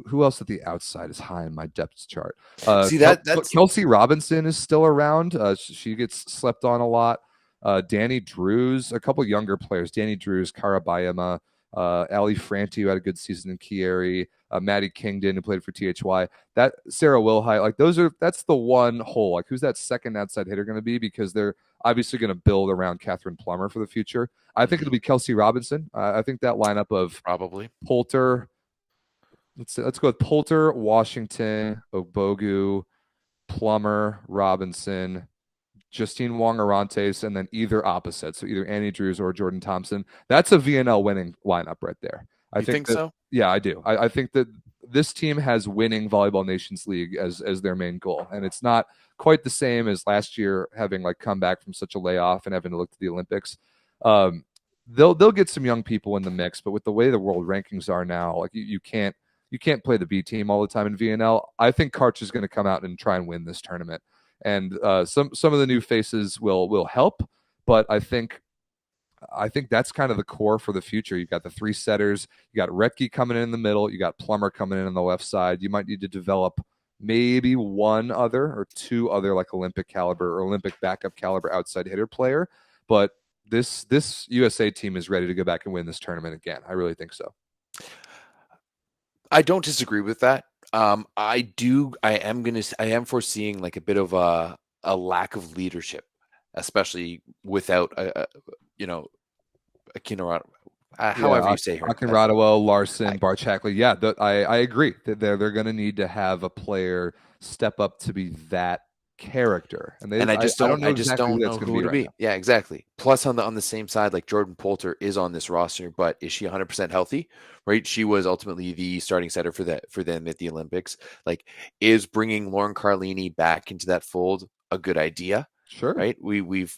who else at the outside is high in my depth chart? See that's Kelsey Robinson is still around. She gets slept on a lot. Danny Drews, a couple younger players. Danny Drews, Kara Bayama, Ali Franti, who had a good season in Chieri, Maddie Kingdon, who played for THY. That Sarah Wilhite, like that's the one hole. Like who's that second outside hitter going to be? Because they're obviously going to build around Catherine Plummer for the future. I think it'll be Kelsey Robinson. I think that lineup of probably Poulter. Let's go with Poulter, Washington, Obogu, Plummer, Robinson, Justine Wong Arantes, and then either opposite. So either Annie Drews or Jordan Thompson. That's a VNL winning lineup right there. You think so? Yeah, I do. I think that this team has winning Volleyball Nations League as their main goal. And it's not quite the same as last year having like come back from such a layoff and having to look to the Olympics. They'll get some young people in the mix, but with the way the world rankings are now, like you can't play the B team all the time in VNL. I think Karch is going to come out and try and win this tournament, and some of the new faces will help. But I think that's kind of the core for the future. You've got the three setters. You got Retke coming in the middle. You got Plummer coming in on the left side. You might need to develop maybe one other or two other like Olympic caliber or Olympic backup caliber outside hitter player. But this USA team is ready to go back and win this tournament again. I really think so. I don't disagree with that. I am foreseeing like a bit of a lack of leadership, especially without a Akinrado. However you say her. Akinrado, Larson, Barch-Hackley. Yeah, I agree that they're going to need to have a player step up to be that character, I just don't know who to be. Now. Yeah, exactly. Plus, on the same side, like Jordan Poulter is on this roster, but is she 100% healthy? Right? She was ultimately the starting setter for them at the Olympics. Like, is bringing Lauren Carlini back into that fold a good idea? Sure. Right? We've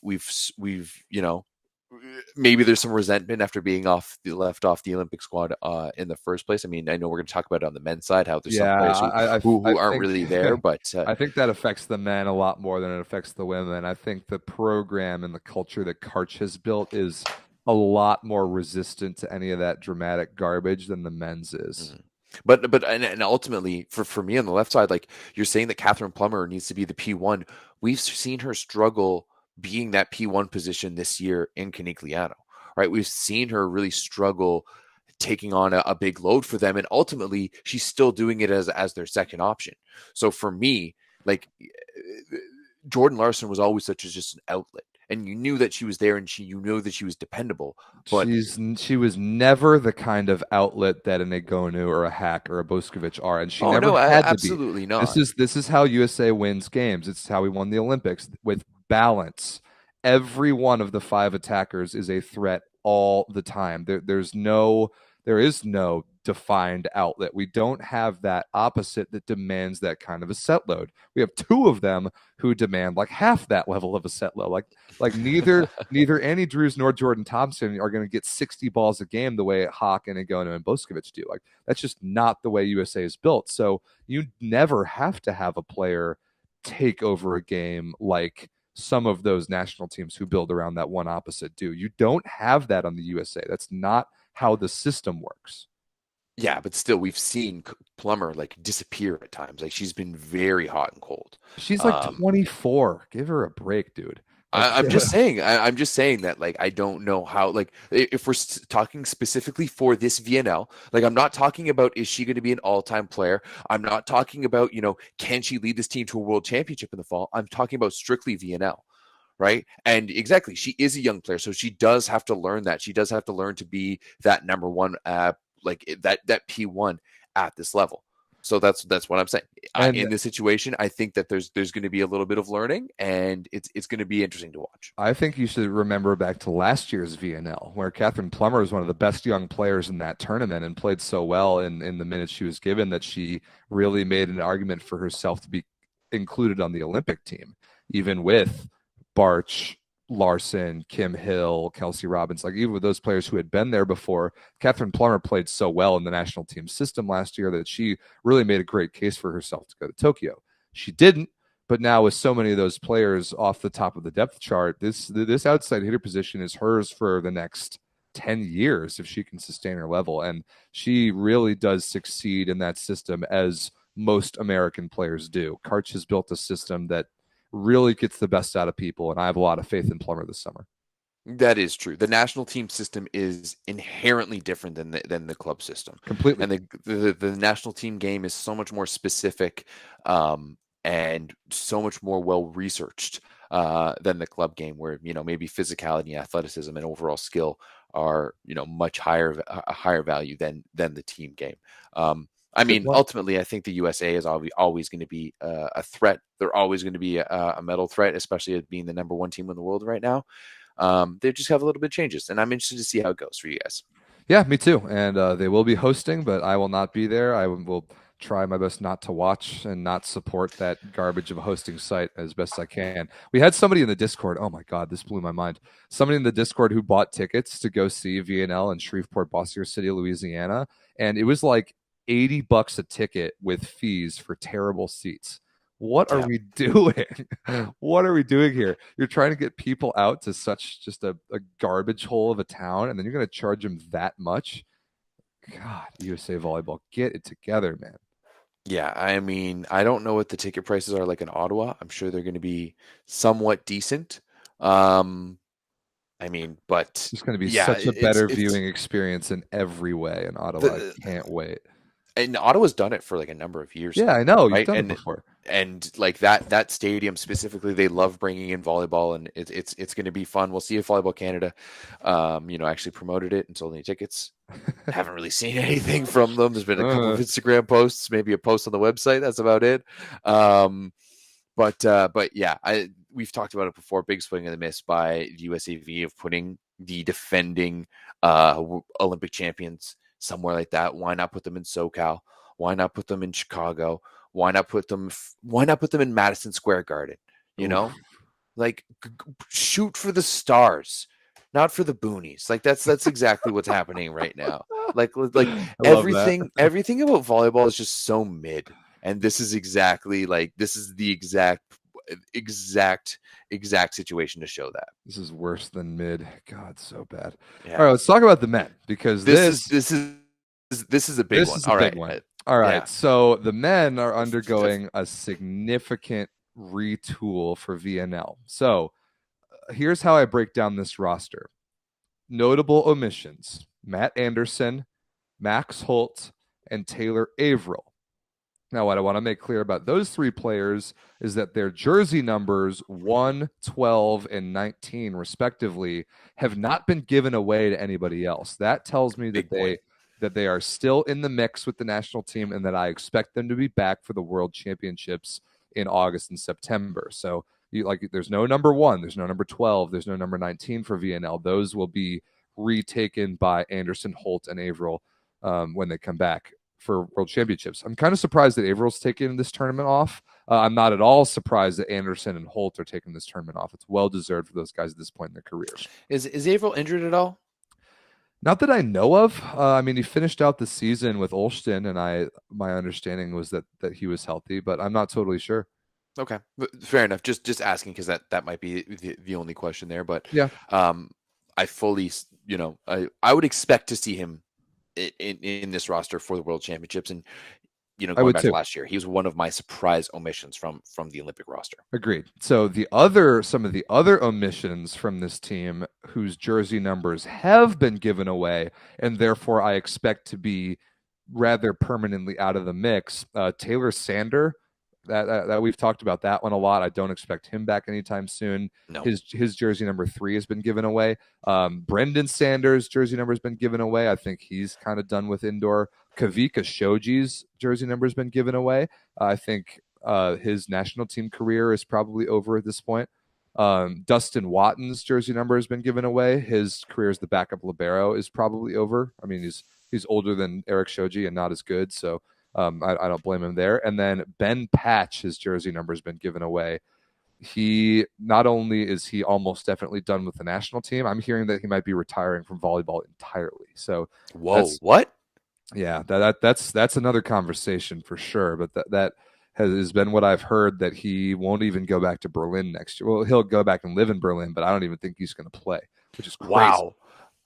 maybe there's some resentment after being left off the Olympic squad in the first place. I mean, I know we're going to talk about it on the men's side, how there's some Yeah, players I who aren't think really there, but I think that affects the men a lot more than it affects the women. I think the program and the culture that Karch has built is a lot more resistant to any of that dramatic garbage than the men's is. mhm. And ultimately for me on the left side, like you're saying that Catherine Plummer needs to be the P1. We've seen her struggle being that P1 position this year in Conegliano, right? We've seen her really struggle taking on a big load for them, and ultimately she's still doing it as their second option. So for me, like Jordan Larson was always such as just an outlet, and you knew that she was there, and you know that she was dependable. But She was never the kind of outlet that an Egonu or a Hack or a Boskovic are, and she oh never no, had to be. absolutely not. This is how USA wins games. It's how we won the Olympics with balance. Every one of the five attackers is a threat all the time. There is no defined outlet. We don't have that opposite that demands that kind of a set load. We have two of them who demand like half that level of a set load. Like neither Annie Drews nor Jordan Thompson are going to get 60 balls a game the way Hawk and Egona and Boskovic do. Like that's just not the way USA is built. So you never have to have a player take over a game like some of those national teams who build around that one opposite do. You don't have that on the USA. That's not how the system works. Yeah, but still, we've seen Plummer like disappear at times. Like she's been very hot and cold. She's like Um, 24. Give her a break, dude. Like I'm just saying. I'm just saying that like I don't know how. Like if we're talking specifically for this VNL, like I'm not talking about is she going to be an all-time player. I'm not talking about can she lead this team to a world championship in the fall. I'm talking about strictly VNL. Right. And exactly. She is a young player. So she does have to learn that. She does have to learn to be that number one, that P1 at this level. So that's what I'm saying. and In this situation, I think that there's going to be a little bit of learning, and it's going to be interesting to watch. I think you should remember back to last year's VNL, where Catherine Plummer was one of the best young players in that tournament and played so well in the minutes she was given that she really made an argument for herself to be included on the Olympic team, even with Barch, Larson, Kim Hill, Kelsey Robbins, like even with those players who had been there before. Catherine Plummer played so well in the national team system last year that she really made a great case for herself to go to Tokyo. She didn't, but now with so many of those players off the top of the depth chart, this outside hitter position is hers for the next 10 years if she can sustain her level. And she really does succeed in that system as most American players do. Karch has built a system that really gets the best out of people, and I have a lot of faith in Plummer this summer. That is true. The national team system is inherently different than the club system, Completely. and the national team game is so much more specific, and so much more well researched than the club game, where maybe physicality, athleticism, and overall skill are much higher value than the team game. I Good mean, point. ultimately, I think the USA is always going to be a threat. They're always going to be a medal threat, especially as being the number one team in the world right now. They just have a little bit of changes, and I'm interested to see how it goes for you guys. Yeah, me too. And they will be hosting, but I will not be there. I will try my best not to watch and not support that garbage of a hosting site as best I can. We had somebody in the Discord. Oh my God, this blew my mind. Somebody in the Discord who bought tickets to go see VNL in Shreveport, Bossier City, Louisiana. And it was like $80 a ticket with fees for terrible seats. What are Yeah. we doing? What are we doing here? You're trying to get people out to such just a garbage hole of a town, and then you're going to charge them that much? God, USA Volleyball, get it together, man. Yeah, I mean, I don't know what the ticket prices are like in Ottawa. I'm sure they're going to be somewhat decent. Um, I mean, but It's going to be yeah, such a it's better it's viewing experience in every way in Ottawa. I the can't wait. and Ottawa's done it for like a number of years Yeah, now, I know. You've right? done it And before. like that stadium specifically, they love bringing in volleyball, and it's going to be fun. We'll see if Volleyball Canada, actually promoted it and sold any tickets. Haven't really seen anything from them. There's been a couple of Uh, Instagram posts, maybe a post on the website. That's about it. But yeah, we've talked about it before. Big swing and a miss by the USAV of putting the defending Olympic champions somewhere like that. Why not put them in SoCal? Why not put them in Chicago? Why not put them? Why not put them in Madison Square Garden? You oof. know, like shoot for the stars. not for the boonies. Like that's exactly what's happening right now. Like I love that. everything about volleyball is just so mid. And this is exactly like this is the exact situation to show that. This is worse than mid. God, so bad. Yeah. All right, let's talk about the men because This is a big this one. is a All big right. one. All right, Yeah. so the men are undergoing a significant retool for VNL. So here's how I break down this roster. Notable omissions: Matt Anderson, Max Holt, and Taylor Averill. Now, what I want to make clear about those three players is that their jersey numbers 1, 12, and 19, respectively, have not been given away to anybody else. That tells me Big point. that they are still in the mix with the national team and that I expect them to be back for the World Championships in August and September. So, there's no number 1, there's no number 12, there's no number 19 for VNL. Those will be retaken by Anderson, Holt, and Averill when they come back for World Championships. I'm kind of surprised that Averill's taking this tournament off. I'm not at all surprised that Anderson and Holt are taking this tournament off. It's well deserved for those guys at this point in their careers. Is Averill injured at all? Not that I know of. I mean, he finished out the season with Olsztyn, and my understanding was that he was healthy, but I'm not totally sure. Okay, fair enough. Just asking because that might be the only question there. But yeah, I fully, I would expect to see him in this roster for the World Championships, and going back to last year, he was one of my surprise omissions from the Olympic roster. Agreed. So some of the other omissions from this team whose jersey numbers have been given away, and therefore I expect to be rather permanently out of the mix. Taylor Sander, that we've talked about that one a lot. I don't expect him back anytime soon. No. His jersey number 3 has been given away. Brendan Sanders' jersey number has been given away. I think he's kind of done with indoor. Kavika Shoji's jersey number has been given away. I think his national team career is probably over at this point. Dustin Watton's jersey number has been given away. His career as the backup libero is probably over. I mean, he's older than Eric Shoji and not as good, so I don't blame him there. And then Ben Patch, his jersey number has been given away. He not only is he almost definitely done with the national team, I'm hearing that he might be retiring from volleyball entirely. So, what? Yeah, that's another conversation for sure. But that has been what I've heard, that he won't even go back to Berlin next year. Well, he'll go back and live in Berlin, but I don't even think he's going to play, which is crazy. Wow.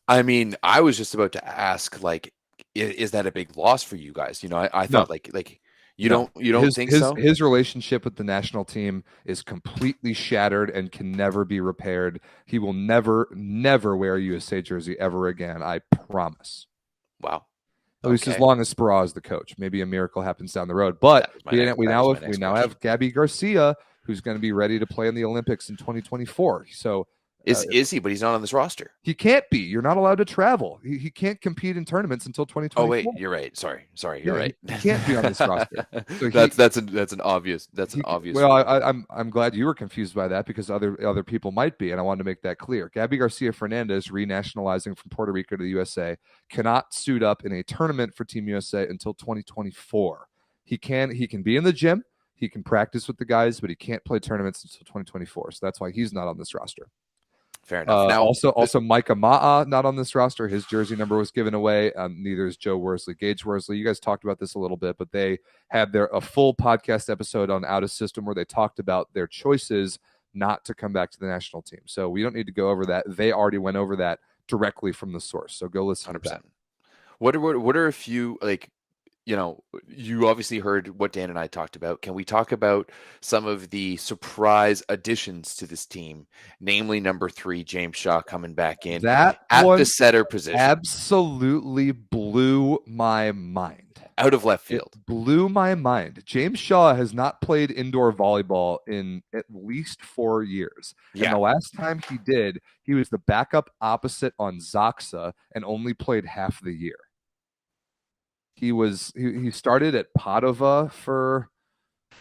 I mean, I was just about to ask, like, is that a big loss for you guys? I thought like you don't think so? His relationship with the national team is completely shattered and can never be repaired. He will never wear a USA jersey ever again. I promise. Wow. At least as long as Speraw is the coach. Maybe a miracle happens down the road. But we now have Gabby Garcia, who's going to be ready to play in the Olympics in 2024. So is he? But he's not on this roster. He can't be. You're not allowed to travel. He can't compete in tournaments until 2024. Oh wait, you're right. Sorry, you're right. He can't be on this roster. So that's an obvious. Well, I'm glad you were confused by that, because other people might be, and I wanted to make that clear. Gabby Garcia Fernandez, renationalizing from Puerto Rico to the USA, cannot suit up in a tournament for Team USA until 2024. He can be in the gym. He can practice with the guys, but he can't play tournaments until 2024. So that's why he's not on this roster. Fair enough. Now, also Micah Ma'a not on this roster. His jersey number was given away. Neither is Joe Worsley, Gage Worsley. You guys talked about this a little bit, but they had a full podcast episode on Out of System where they talked about their choices not to come back to the national team. So we don't need to go over that. They already went over that directly from the source. So go listen 100%. To that. What are a few, like, you obviously heard what Dan and I talked about. Can we talk about some of the surprise additions to this team, namely number 3, James Shaw, coming back in at the setter position? Absolutely blew my mind. Out of left field. It blew my mind. James Shaw has not played indoor volleyball in at least 4 years. Yeah. And the last time he did, he was the backup opposite on Zaksa and only played half the year. He started at Padova for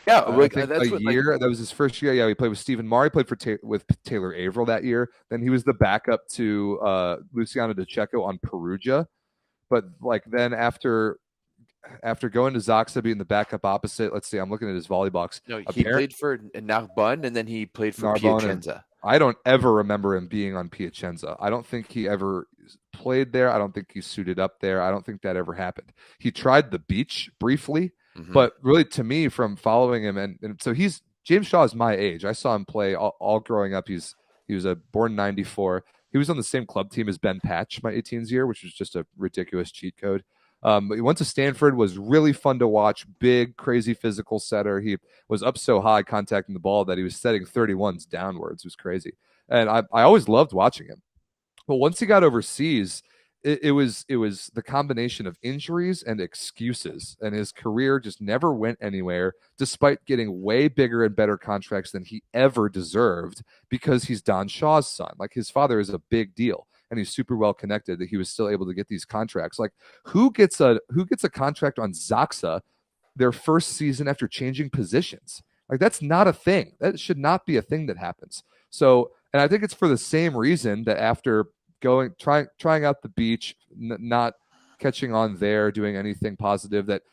a year. That was his first year. Yeah, he played with Stephen Marr. He played with Taylor Averill that year. Then he was the backup to Luciano DeCecco on Perugia. But then after after going to Zaksa being the backup opposite, let's see, I'm looking at his volley box. No, he Apparent played for Narbonne, and then he played for Narbonne, and Piacenza. I don't ever remember him being on Piacenza. I don't think he ever played there. I don't think he suited up there. I don't think that ever happened. He tried the beach briefly, Mm-hmm. but really to me, from following him, and so he's James Shaw is my age. I saw him play all growing up. He was a born '94. He was on the same club team as Ben Patch my 18s year, which was just a ridiculous cheat code. He went to Stanford, was really fun to watch. Big, crazy physical setter. He was up so high contacting the ball that he was setting 31s downwards. It was crazy. And I always loved watching him. But once he got overseas, it was the combination of injuries and excuses, and his career just never went anywhere, despite getting way bigger and better contracts than he ever deserved because he's Don Shaw's son. Like his father is a big deal, and he's super well connected that he was still able to get these contracts. Like who gets a contract on Zaksa their first season after changing positions? Like that's not a thing. That should not be a thing that happens. So, and I think it's for the same reason that after trying out the beach, not catching on there, doing anything positive, that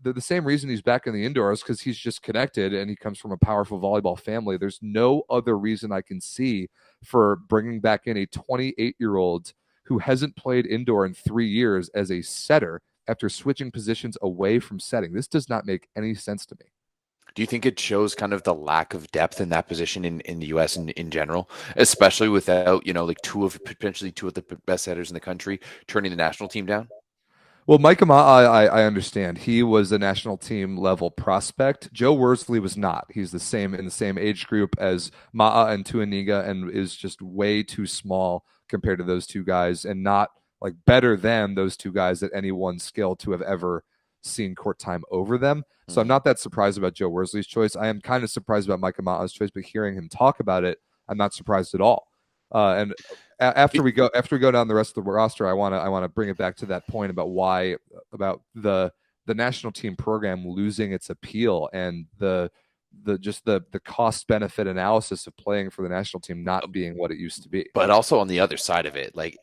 the same reason he's back in the indoors because he's just connected and he comes from a powerful volleyball family. There's no other reason I can see for bringing back in a 28-year-old who hasn't played indoor in 3 years as a setter after switching positions away from setting. This does not make any sense to me. Do you think it shows kind of the lack of depth in that position in the US and in general, especially without, like potentially two of the best setters in the country turning the national team down? Well, Mike Ama'a, I understand. He was a national team level prospect. Joe Worsley was not. He's in the same age group as Ma'a and Tuaniga, and is just way too small compared to those two guys, and not like better than those two guys at any one skill to have ever seen court time over them. So I'm Mm. not that surprised about Joe Worsley's choice. I am kind of surprised about Mike Ama'a's choice, but hearing him talk about it, I'm not surprised at all. And after we go down the rest of the roster, I want to bring it back to that point about why about the national team program losing its appeal, and the cost benefit analysis of playing for the national team not being what it used to be. But also on the other side of it, like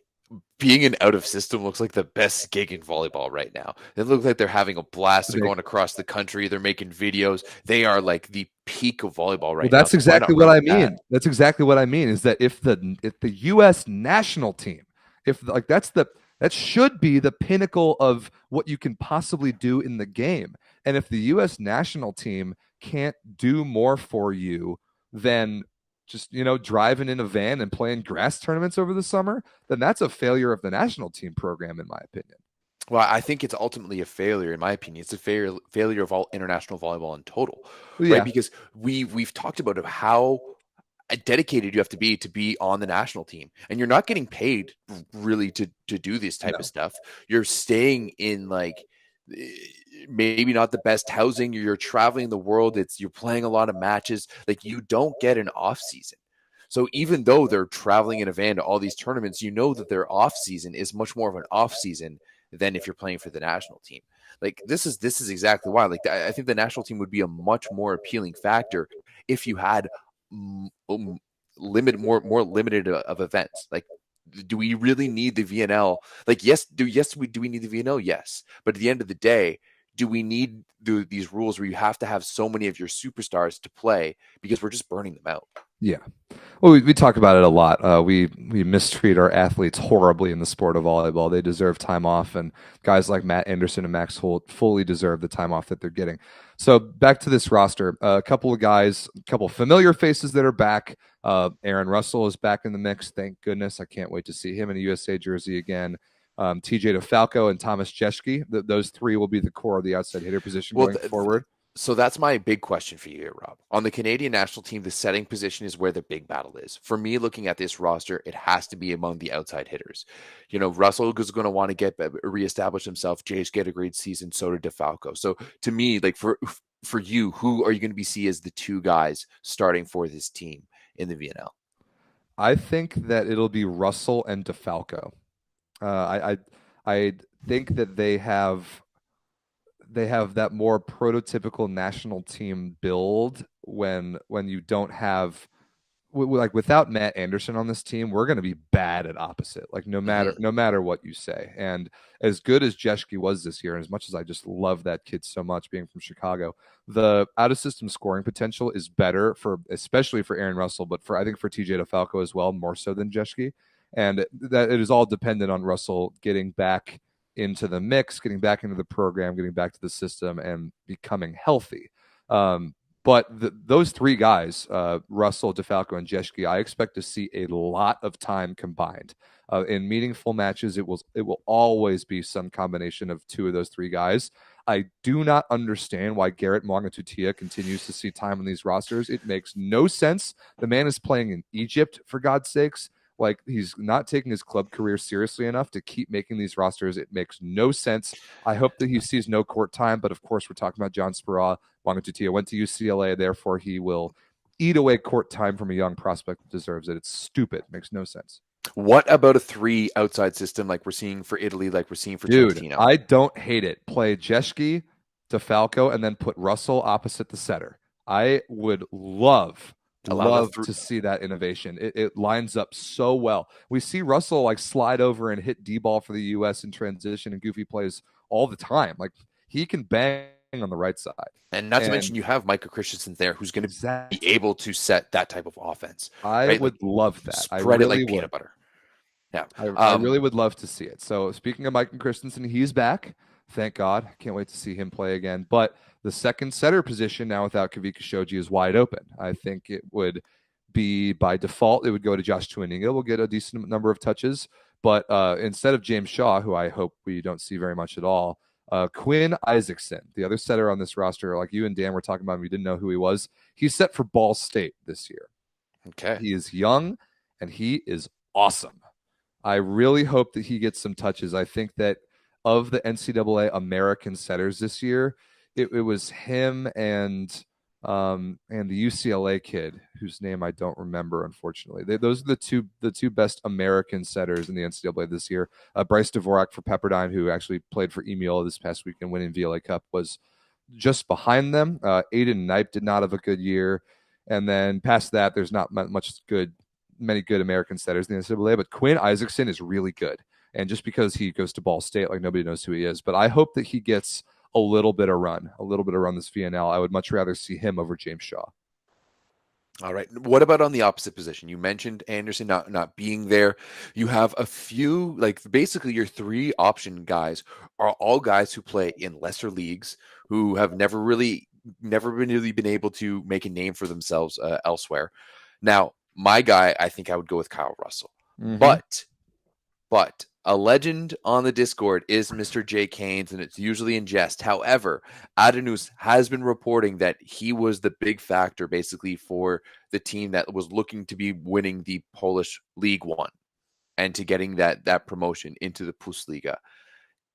being an out of system looks like the best gig in volleyball right now. It looks like they're having a blast. They're going across the country. They're making videos. They are like the peak of volleyball Well, right now. that's So why exactly not what run I with that? mean. That's exactly what I mean is that if the U.S. national team, if like that should be the pinnacle of what you can possibly do in the game. And if the U.S. national team can't do more for you than just driving in a van and playing grass tournaments over the summer, then that's a failure of the national team program, in my opinion. Well, I think it's ultimately a failure, in my opinion. It's a failure of all international volleyball in total, Well, right? yeah, Because we've talked about how dedicated you have to be on the national team, and you're not getting paid really to do this type of no, stuff. You're staying in like eh, maybe not the best housing. You're traveling the world. You're playing a lot of matches. Like you don't get an off season. So even though they're traveling in a van to all these tournaments, you know that their off season is much more of an off season than if you're playing for the national team. Like this is exactly why. Like I think the national team would be a much more appealing factor if you had more limited of events. Like, do we really need the VNL? Like, do we need the VNL? Yes, but at the end of the day, do we need these rules where you have to have so many of your superstars to play because we're just burning them out? yeah. Well, we talk about it a lot. We mistreat our athletes horribly in the sport of volleyball. They deserve time off, and guys like Matt Anderson and Max Holt fully deserve the time off that they're getting. So back to this roster, a couple of guys, a couple of familiar faces that are back. Aaron Russell is back in the mix. Thank goodness. I can't wait to see him in a USA jersey again. TJ DeFalco and Thomas Jeschke. Those three will be the core of the outside hitter position Well, going forward. so that's my big question for you here, Rob. On the Canadian national team, the setting position is where the big battle is. For me, looking at this roster, it has to be among the outside hitters. Russell is going to want to get reestablish himself. Jay's get a great season. So did DeFalco. So to me, like for you, who are you going to be see as the two guys starting for this team in the VNL? I think that it'll be Russell and DeFalco. I think that they have that more prototypical national team build when you don't have like without Matt Anderson on this team, we're going to be bad at opposite. Like no matter what you say. And as good as Jeschke was this year, and as much as I just love that kid so much, being from Chicago, the out of system scoring potential is better for especially for Aaron Russell, but I think for TJ DeFalco as well, more so than Jeschke. And that it is all dependent on Russell getting back into the mix, getting back into the program, getting back to the system, and becoming healthy. But those three guys, Russell, DeFalco, and Jeschke, I expect to see a lot of time combined. In meaningful matches, it will always be some combination of two of those three guys. I do not understand why Garrett Mwangatutia continues to see time on these rosters. It makes no sense. The man is playing in Egypt, for God's sakes. Like, he's not taking his club career seriously enough to keep making these rosters. It makes no sense. I hope that he sees no court time, but of course we're talking about John Speraw. Mwangatutia went to UCLA, therefore he will eat away court time from a young prospect that deserves it. It's stupid. It makes no sense. What about a 3 outside system like we're seeing for Italy, like we're seeing for Trentino? I don't hate it. Play Jeschke, DeFalco, and then put Russell opposite the setter. I would love to see that innovation. It lines up so well. We see Russell like slide over and hit D-ball for the U.S. in transition and goofy plays all the time. Like, he can bang on the right side. And not to mention you have Micah Christensen there who's going to be able to set that type of offense. I would love that. Spread it like peanut butter. Yeah. I really would love to see it. So speaking of Micah Christensen, he's back. Thank God. Can't wait to see him play again. But the second setter position now without Kavika Shoji is wide open. I think it would be by default, it would go to Josh Tuaninga. We'll get a decent number of touches. But instead of James Shaw, who I hope we don't see very much at all, Quinn Isaacson, the other setter on this roster, like you and Dan were talking about, we didn't know who he was. He's set for Ball State this year. Okay. He is young and he is awesome. I really hope that he gets some touches. I think that of the NCAA American setters this year, it was him and the UCLA kid whose name I don't remember, unfortunately. Those are the two best American setters in the NCAA this year. Bryce Dvorak for Pepperdine, who actually played for Emil this past weekend, winning VLA Cup, was just behind them. Aiden Knipe did not have a good year, and then past that, there's not many good American setters in the NCAA. But Quinn Isaacson is really good, and just because he goes to Ball State, like nobody knows who he is. But I hope that he gets a little bit of run this VNL. I would much rather see him over James Shaw. All right. What about on the opposite position? You mentioned Anderson not being there. You have a few, like basically your 3 option guys are all guys who play in lesser leagues, who have never really been able to make a name for themselves elsewhere. Now, my guy, I think I would go with Kyle Russell. Mm-hmm. But a legend on the Discord is Mr. Jay Canes, and it's usually in jest. However, Adanus has been reporting that he was the big factor basically for the team that was looking to be winning the Polish League One and to getting that promotion into the Pusliga.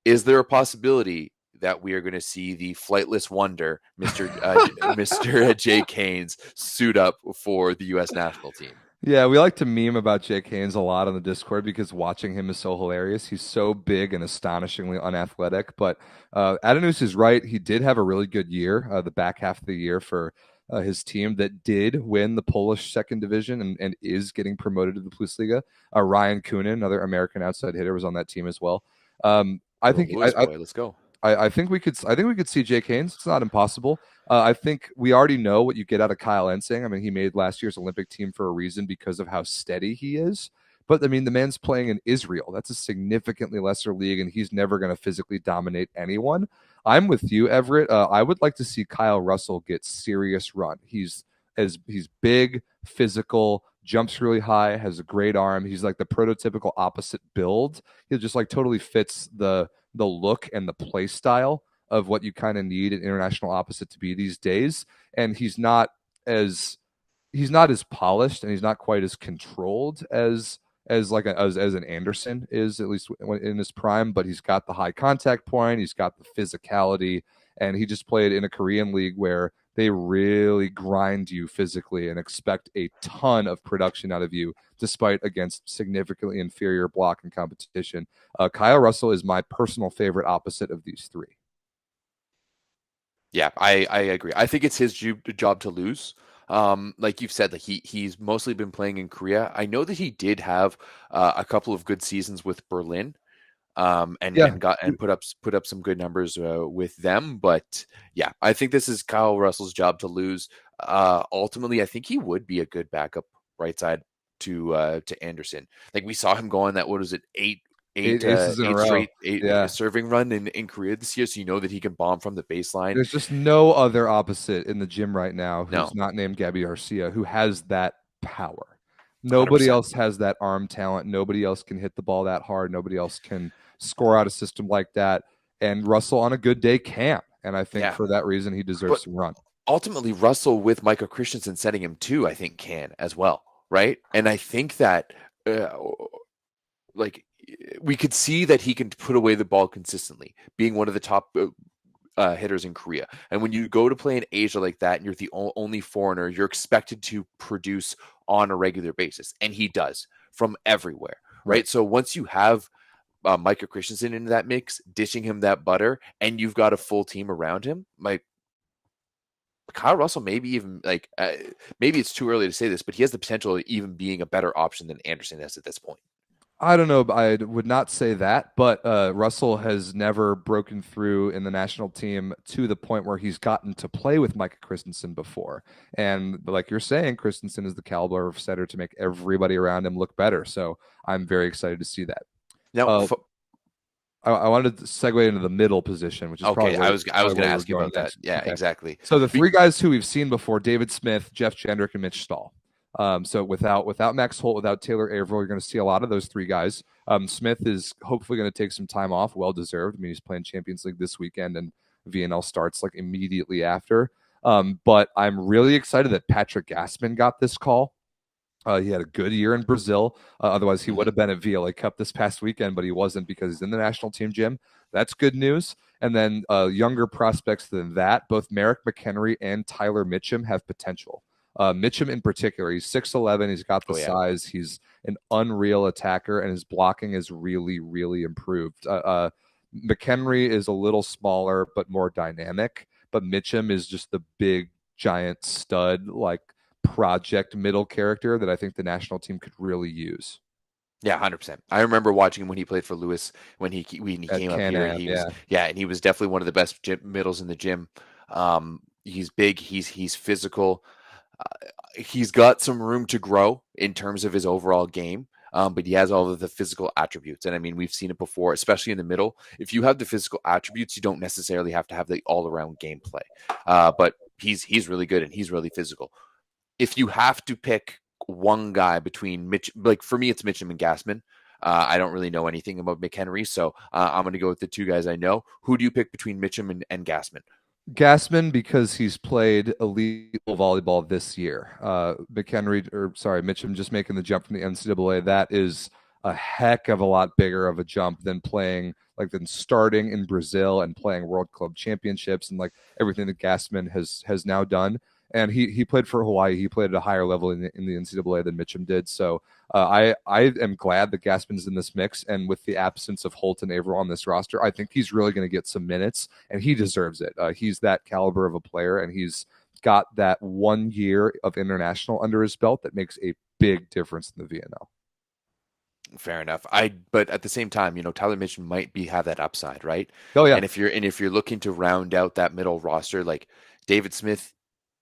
Is there a possibility that we are going to see the flightless wonder, Mr. Jay Canes, suit up for the U.S. national team? Yeah, we like to meme about Jake Haynes a lot on the Discord because watching him is so hilarious. He's so big and astonishingly unathletic. But Adanus is right. He did have a really good year, the back half of the year for his team that did win the Polish second division and is getting promoted to the Plusliga. Ryan Kunin, another American outside hitter, was on that team as well. Let's go. I think we could see Jake Haynes. It's not impossible. I think we already know what you get out of Kyle Ensing. I mean, he made last year's Olympic team for a reason because of how steady he is. But I mean, the man's playing in Israel. That's a significantly lesser league, and he's never going to physically dominate anyone. I'm with you, Everett. I would like to see Kyle Russell get serious run. He's big, physical, jumps really high, has a great arm. He's like the prototypical opposite build. He just like totally fits the look and the play style of what you kind of need an international opposite to be these days. And he's not as polished and he's not quite as controlled as an Anderson is, at least in his prime, but he's got the high contact point, he's got the physicality, and he just played in a Korean league where they really grind you physically and expect a ton of production out of you, despite against significantly inferior block and competition. Kyle Russell is my personal favorite opposite of these 3. Yeah, I agree. I think it's his job to lose. Like you've said, like he's mostly been playing in Korea. I know that he did have a couple of good seasons with Berlin, Yeah, and put up some good numbers with them. But yeah, I think this is Kyle Russell's job to lose. Ultimately, I think he would be a good backup right side to Anderson. Like we saw him go on that, what was it, eight aces in a eight row. straight Yeah. serving run in Korea this year. So you know that he can bomb from the baseline. There's just no other opposite in the gym right now who's No, not named Gabby Garcia who has that power. hundred Nobody percent. else has that arm talent. Nobody else can hit the ball that hard. Nobody else can score out a system like that. And Russell on a good day can. And I think Yeah, for that reason, he deserves but some run. ultimately Russell with Michael Christensen setting him too, I think can as well, right? And I think that uh, like we could see that he can put away the ball consistently, being one of the top hitters in Korea. And when you go to play in Asia like that, and you're the only foreigner, you're expected to produce on a regular basis, and he does from everywhere, Right. right? So once you have Micah Christensen into that mix, dishing him that butter, and you've got a full team around him, like Kyle Russell, maybe even like maybe it's too early to say this, but he has the potential of even being a better option than Anderson is at this point. I don't know. I would not say that, but Russell has never broken through in the national team to the point where he's gotten to play with Micah Christensen before. And like you're saying, Christensen is the caliber of setter to make everybody around him look better. So I'm very excited to see that. Now, Uh, I wanted to segue into the middle position, which is okay, I was probably going where to we're ask you going about that. next. Yeah, Okay. exactly. So the three guys who we've seen before: David Smith, Jeff Jendrick, and Mitch Stahl. So without Max Holt, without Taylor Averill, you're going to see a lot of those three guys. Smith is hopefully going to take some time off, well deserved. I mean, he's playing Champions League this weekend, and VNL starts like immediately after. But I'm really excited that Patrick Gassman got this call. He had a good year in Brazil. Otherwise, he would Mhm. have been at VLA Cup this past weekend, but he wasn't because he's in the national team gym. That's good news. And then younger prospects than that, both Merrick McHenry and Tyler Mitchum have potential. Mitchum in particular, he's 6'11". He's got the Oh yeah, size. He's an unreal attacker, and his blocking is really, really improved. McHenry is a little smaller but more dynamic, but Mitchum is just the big, giant stud, like project middle character that I think the national team could really use. yeah, 100%. I remember watching him when he played for Lewis when he At came up here, and Can-Am, he was yeah. yeah, and he was definitely one of the best middles in the gym. He's big, he's physical. He's got some room to grow in terms of his overall game. But he has all of the physical attributes. And I mean, we've seen it before, especially in the middle. If you have the physical attributes, you don't necessarily have to have the all around gameplay. But he's really good and he's really physical. If you have to pick one guy between Mitch, like for me, it's Mitchum and Gassman. I don't really know anything about McHenry, so I'm going to go with the two guys I know. Who do you pick between Mitchum and Gassman? Gassman because he's played elite volleyball this year. Mitchum just making the jump from the NCAA. That is a heck of a lot bigger of a jump than starting in Brazil and playing World Club Championships and like everything that Gassman has now done. And he played for Hawaii. He played at a higher level in the NCAA than Mitchum did. So I am glad that Gaspin's in this mix, and with the absence of Holt and Averill on this roster, I think he's really going to get some minutes, and he deserves it. He's that caliber of a player, and he's got that 1 year of international under his belt that makes a big difference in the VNL. Fair enough. But at the same time, Tyler Mitchum might have that upside, right? Oh yeah, And if you're looking to round out that middle roster, like David Smith,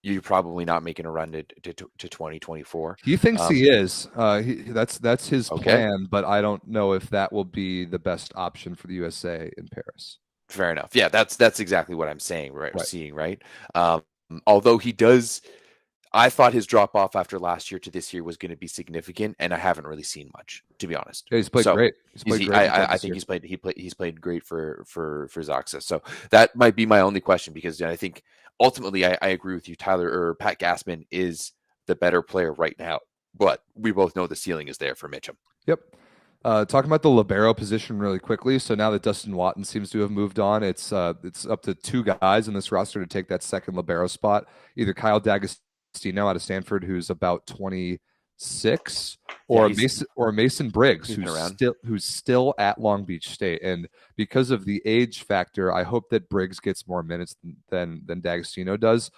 you're probably not making a run to 2024. he thinks Um, he is. That's his okay, plan, but I don't know if that will be the best option for the USA in Paris. fair enough. Yeah, that's exactly what I'm saying, right? Right. Seeing, right? Um, although he does, I thought his drop off after last year to this year was going to be significant, and I haven't really seen much, to be honest. Yeah, he's played So great. He's played great in the club I this think year. he's played great for Zaksa. So that might be my only question, because I think ultimately I agree with you. Tyler or Pat Gassman is the better player right now, but we both know the ceiling is there for Mitchum. Yep. Talking about the libero position really quickly. So now that Dustin Watton seems to have moved on, it's up to two guys in this roster to take that second libero spot. Either Kyle D'Agostino out of Stanford, who's about 6, Yeah, or Mason Briggs, he's been around. who's still at Long Beach State. And because of the age factor, I hope that Briggs gets more minutes than D'Agostino does.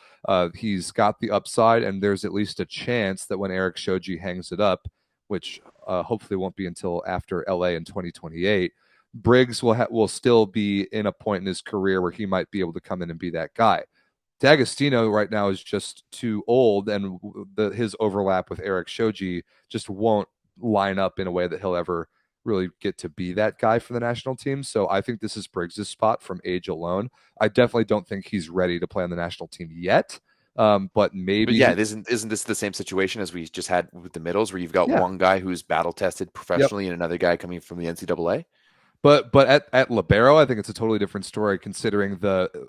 He's got the upside, and there's at least a chance that when Eric Shoji hangs it up, which hopefully won't be until after LA in 2028, Briggs will still be in a point in his career where he might be able to come in and be that guy. D'Agostino right now is just too old, and his overlap with Eric Shoji just won't line up in a way that he'll ever really get to be that guy for the national team. So I think this is Briggs' spot from age alone. I definitely don't think he's ready to play on the national team yet. But maybe, but yeah, isn't this the same situation as we just had with the middles, where you've got one guy who's battle tested professionally and another guy coming from the NCAA? But at Libero, I think it's a totally different story considering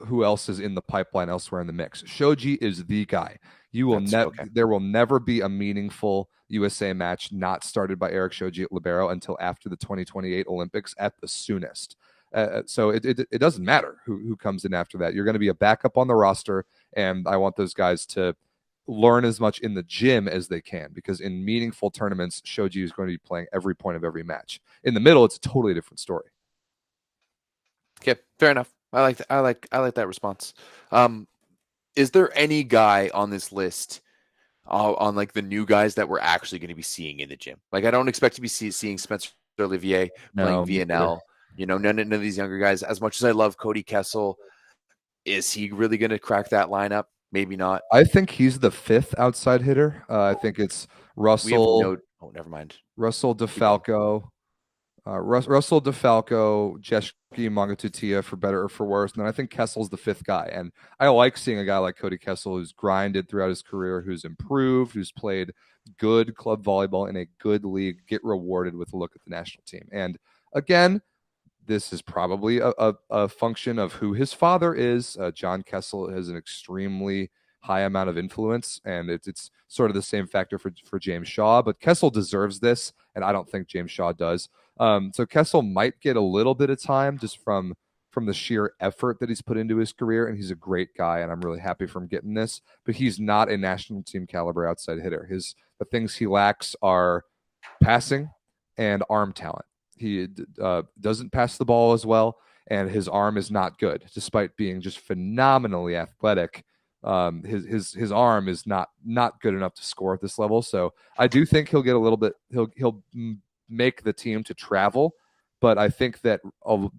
who else is in the pipeline elsewhere in the mix. Shoji is the guy. There will never be a meaningful USA match not started by Eric Shoji at Libero until after the 2028 Olympics at the soonest. So it doesn't matter who comes in after that. You're going to be a backup on the roster, and I want those guys to learn as much in the gym as they can, because in meaningful tournaments, Shoji is going to be playing every point of every match. In the middle, it's a totally different story. Okay, fair enough. I like that response. Is there any guy on this list on like the new guys that we're actually going to be seeing in the gym? Like, I don't expect to be seeing Spencer Olivier playing VNL. You know, none of these younger guys. As much as I love Cody Kessel, is he really going to crack that lineup? Maybe not. I think he's the 5th outside hitter. I think it's Russell. Never mind. Russell DeFalco. Russell DeFalco, Jeski Mangatutia, for better or for worse. And then I think Kessel's the 5th guy. And I like seeing a guy like Cody Kessel who's grinded throughout his career, who's improved, who's played good club volleyball in a good league, get rewarded with a look at the national team. And again, this is probably a function of who his father is. John Kessel has an extremely high amount of influence, and it's sort of the same factor for James Shaw. But Kessel deserves this, and I don't think James Shaw does. So Kessel might get a little bit of time just from the sheer effort that he's put into his career, and he's a great guy, and I'm really happy for him getting this. But he's not a national team caliber outside hitter. The things he lacks are passing and arm talent. He doesn't pass the ball as well, and his arm is not good, despite being just phenomenally athletic. His arm is not good enough to score at this level. So I do think he'll get a little bit. He'll make the team to travel, but I think that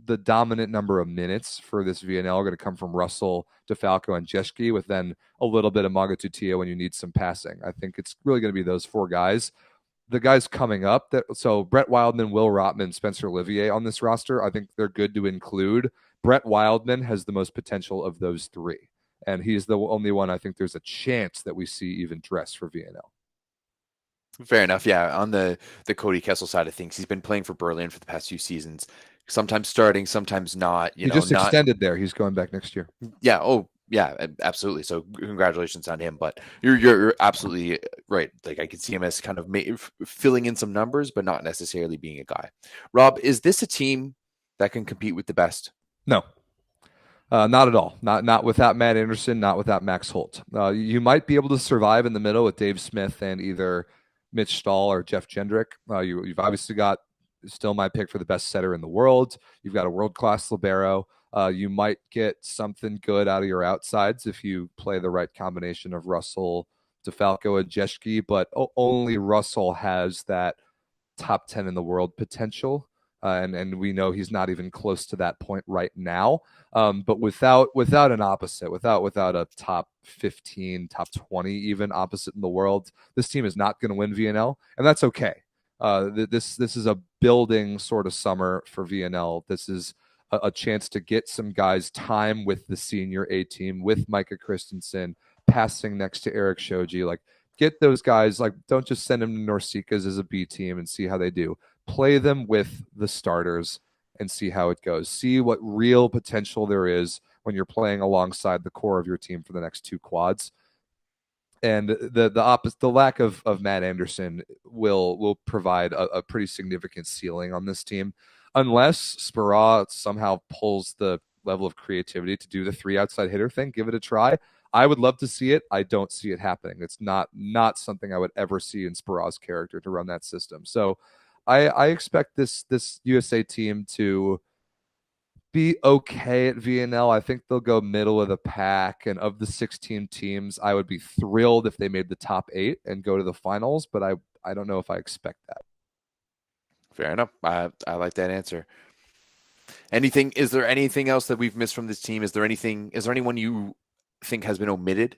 the dominant number of minutes for this VNL are going to come from Russell, DeFalco, and Jeski, with then a little bit of Magatutia when you need some passing. I think it's really going to be those 4 guys. The guys coming up, so Brett Wildman, Will Rotman, Spencer Olivier on this roster, I think they're good to include. Brett Wildman has the most potential of those 3, and he's the only one I think there's a chance that we see even dress for VNL. Fair enough. Yeah, on the Cody Kessel side of things, he's been playing for Berlin for the past few seasons, sometimes starting, sometimes not. He just extended there. He's going back next year. Yeah. Oh, yeah, absolutely. So congratulations on him. But you're absolutely right. Like, I could see him as kind of filling in some numbers, but not necessarily being a guy. Rob, is this a team that can compete with the best? No, not at all. Not without Matt Anderson. Not without Max Holt. You might be able to survive in the middle with Dave Smith and either Mitch Stahl or Jeff Jendrick. You've obviously got still my pick for the best setter in the world. You've got a world-class libero. You might get something good out of your outsides if you play the right combination of Russell, DeFalco, and Jeski, but only Russell has that top 10 in the world potential. And we know he's not even close to that point right now. But without an opposite, without a top 15, top 20 even opposite in the world, this team is not going to win VNL, and that's okay. This is a building sort of summer for VNL. This is a chance to get some guys time with the senior A team, with Micah Christensen, passing next to Eric Shoji. Like, get those guys, like, don't just send them to Norsika's as a B team and see how they do. Play them with the starters and see how it goes. See what real potential there is when you're playing alongside the core of your team for the next 2 quads. And the lack of Matt Anderson will provide a pretty significant ceiling on this team, unless Spera somehow pulls the level of creativity to do the 3 outside hitter thing. Give it a try. I would love to see it. I don't see it happening. It's not something I would ever see in Spara's character to run that system. So I expect this USA team to be okay at VNL. I think they'll go middle of the pack. And of the 16 teams, I would be thrilled if they made the top 8 and go to the finals. But I don't know if I expect that. Fair enough. I like that answer. Is there anything else that we've missed from this team? Is there anyone you think has been omitted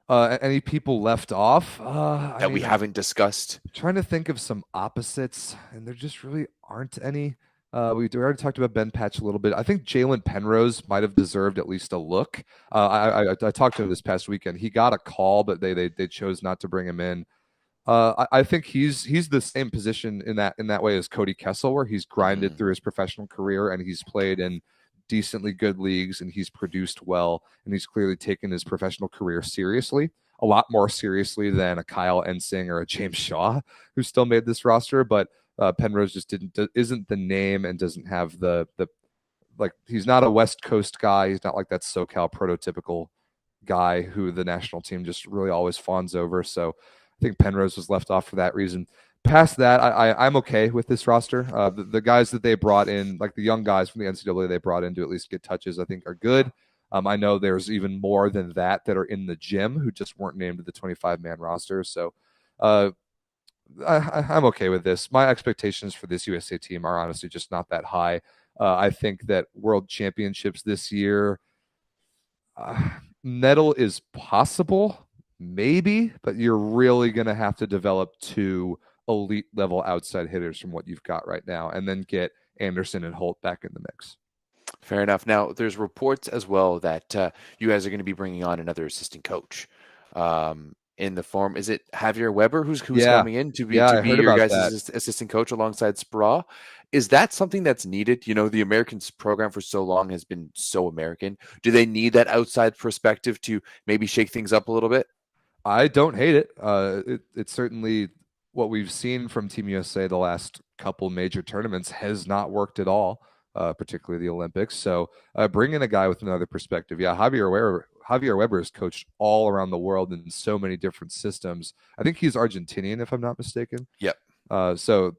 Any people left off? that we haven't discussed? I'm trying to think of some opposites, and there just really aren't any. We already talked about Ben Patch a little bit. I think Jalen Penrose might have deserved at least a look. I talked to him this past weekend. He got a call, but they chose not to bring him in. I think he's the same position in that way as Cody Kessel, where he's grinded through his professional career and he's played in decently good leagues and he's produced well and he's clearly taken his professional career seriously, a lot more seriously than a Kyle Ensing or a James Shaw, who still made this roster. But Penrose just isn't the name and doesn't have the like, he's not a West Coast guy. He's not like that SoCal prototypical guy who the national team just really always fawns over. So I think Penrose was left off for that reason. Past that, I'm okay with this roster. The guys that they brought in, like the young guys from the NCAA they brought in to at least get touches, I think are good. I know there's even more than that are in the gym who just weren't named to the 25-man roster. So I'm okay with this. My expectations for this USA team are honestly just not that high. I think that World Championships this year, medal is possible, maybe, but you're really going to have to develop 2 elite level outside hitters from what you've got right now, and then get Anderson and Holt back in the mix. Fair enough. Now, there's reports as well that you guys are going to be bringing on another assistant coach. In the form, is it Javier Weber who's coming in to be your guys' assistant coach alongside Spra? Is that something that's needed? You know, the American program for so long has been so American. Do they need that outside perspective to maybe shake things up a little bit? I don't hate it. It's certainly what we've seen from Team USA the last couple major tournaments has not worked at all, particularly the Olympics. So bring in a guy with another perspective. Yeah, Javier Weber has coached all around the world in so many different systems. I think he's Argentinian, if I'm not mistaken. Yep. So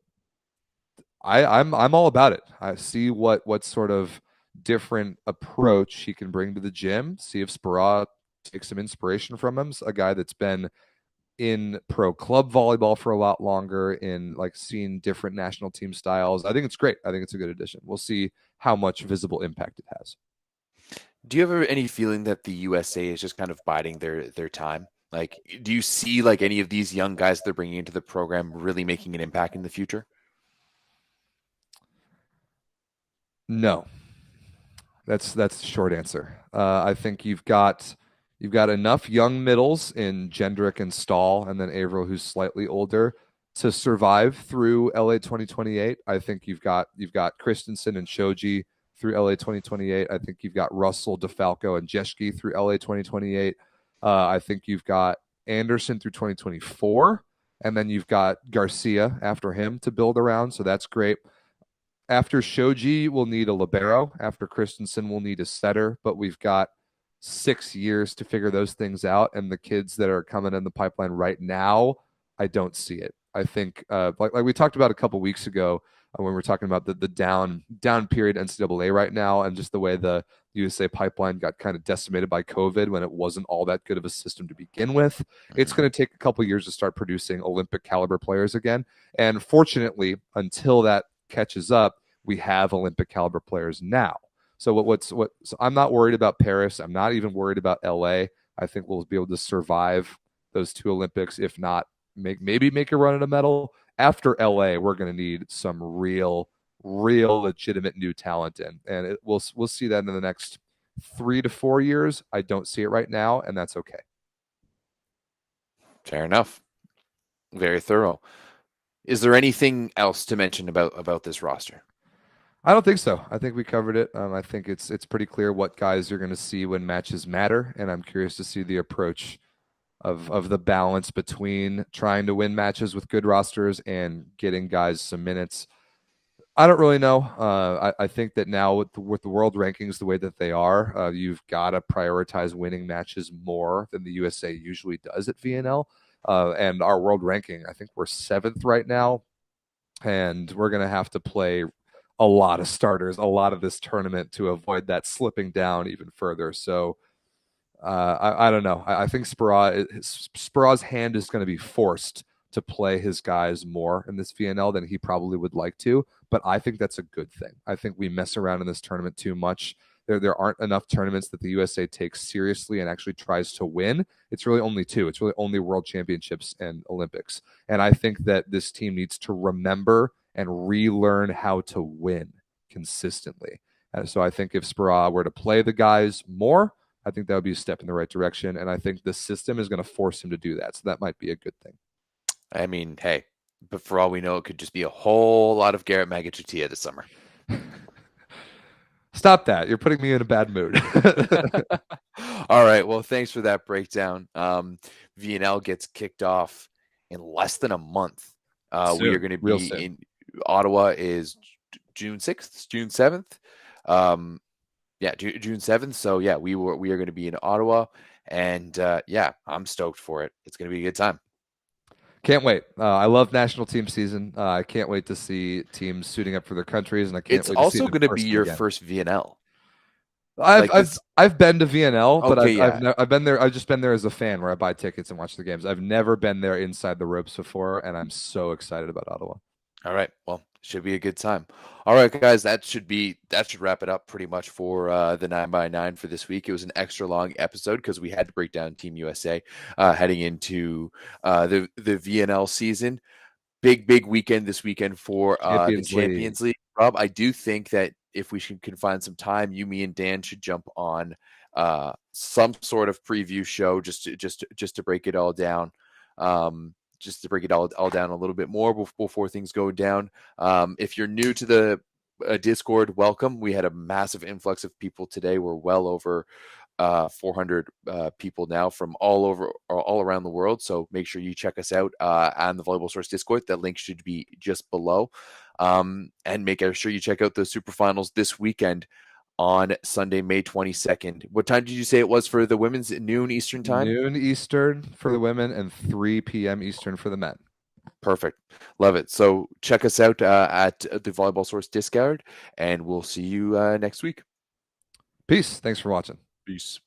I'm all about it. I see what sort of different approach he can bring to the gym. See if Spara takes some inspiration from him. A guy that's been in pro club volleyball for a lot longer, in like seeing different national team styles. I think it's great. I think it's a good addition. We'll see how much visible impact it has. Do you have any feeling that the USA is just kind of biding their time? Like, do you see like any of these young guys they're bringing into the program really making an impact in the future? No, that's the short answer. I think you've got enough young middles in Jendrick and Stahl, and then Averill, who's slightly older, to survive through LA 2028. I think you've got Christensen and Shoji through LA 2028. I think you've got Russell, DeFalco, and Jeschke through LA 2028. I think you've got Anderson through 2024, and then you've got Garcia after him to build around. So that's great. After Shoji, we'll need a libero. After Christensen, we'll need a setter. But we've got 6 years to figure those things out. And the kids that are coming in the pipeline right now, I don't see it. I think, like we talked about a couple weeks ago when we were talking about the down period NCAA right now, and just the way the USA pipeline got kind of decimated by COVID when it wasn't all that good of a system to begin with. It's going to take a couple years to start producing Olympic caliber players again. And fortunately, until that catches up, we have Olympic caliber players now. So so I'm not worried about Paris. I'm not even worried about LA. I think we'll be able to survive those 2 Olympics, if not maybe make a run at a medal. After LA, we're going to need some real legitimate new talent in, and we'll see that in the next 3 to 4 years. I don't see it right now, and that's okay. Fair enough. Very thorough. Is there anything else to mention about this roster? I don't think so. I think we covered it. I think it's pretty clear what guys you're going to see when matches matter, and I'm curious to see the approach of the balance between trying to win matches with good rosters and getting guys some minutes. I don't really know. I think that now with the world rankings the way that they are, you've got to prioritize winning matches more than the USA usually does at VNL. And our world ranking, I think we're seventh right now, and we're going to have to play a lot of starters, a lot of this tournament to avoid that slipping down even further. So I don't know. I think Spera's hand is going to be forced to play his guys more in this VNL than he probably would like to. But I think that's a good thing. I think we mess around in this tournament too much. There aren't enough tournaments that the USA takes seriously and actually tries to win. It's really only two. It's really only World Championships and Olympics. And I think that this team needs to remember and relearn how to win consistently. And so I think if Spera were to play the guys more, I think that would be a step in the right direction. And I think the system is going to force him to do that. So that might be a good thing. I mean, hey, but for all we know, it could just be a whole lot of Garrett Magachatia this summer. Stop that. You're putting me in a bad mood. All right. Well, thanks for that breakdown. VNL gets kicked off in less than a month. We are going to be in Ottawa is June 6th, June 7th. Yeah, June 7th. So yeah, we are going to be in Ottawa, and yeah, I'm stoked for it. It's going to be a good time. Can't wait. I love national team season. I can't wait to see teams suiting up for their countries, and I can't It's wait also to see going to be your first VNL. I've been to VNL, but Okay, I've been there. I've just been there as a fan where I buy tickets and watch the games. I've never been there inside the ropes before, and I'm so excited about Ottawa. All right. Well, should be a good time. All right, guys, that should wrap it up pretty much for the 9x9 for this week. It was an extra long episode because we had to break down Team USA heading into the VNL season. Big weekend this weekend for the Champions League. Rob, I do think that if we can find some time, you, me, and Dan should jump on some sort of preview show just to break it all down. Just to break it all down a little bit more before things go down. If you're new to the Discord, welcome. We had a massive influx of people today. We're well over 400 people now from all around the world. So make sure you check us out on the Volleyball Source Discord. That link should be just below. And make sure you check out the Super Finals this weekend on Sunday, May 22nd. What time did you say it was for the women's? Noon Eastern time? Noon Eastern for the women and 3 p.m. Eastern for the men. Perfect. Love it. So check us out at the Volleyball Source Discord, and we'll see you next week. Peace. Thanks for watching. Peace.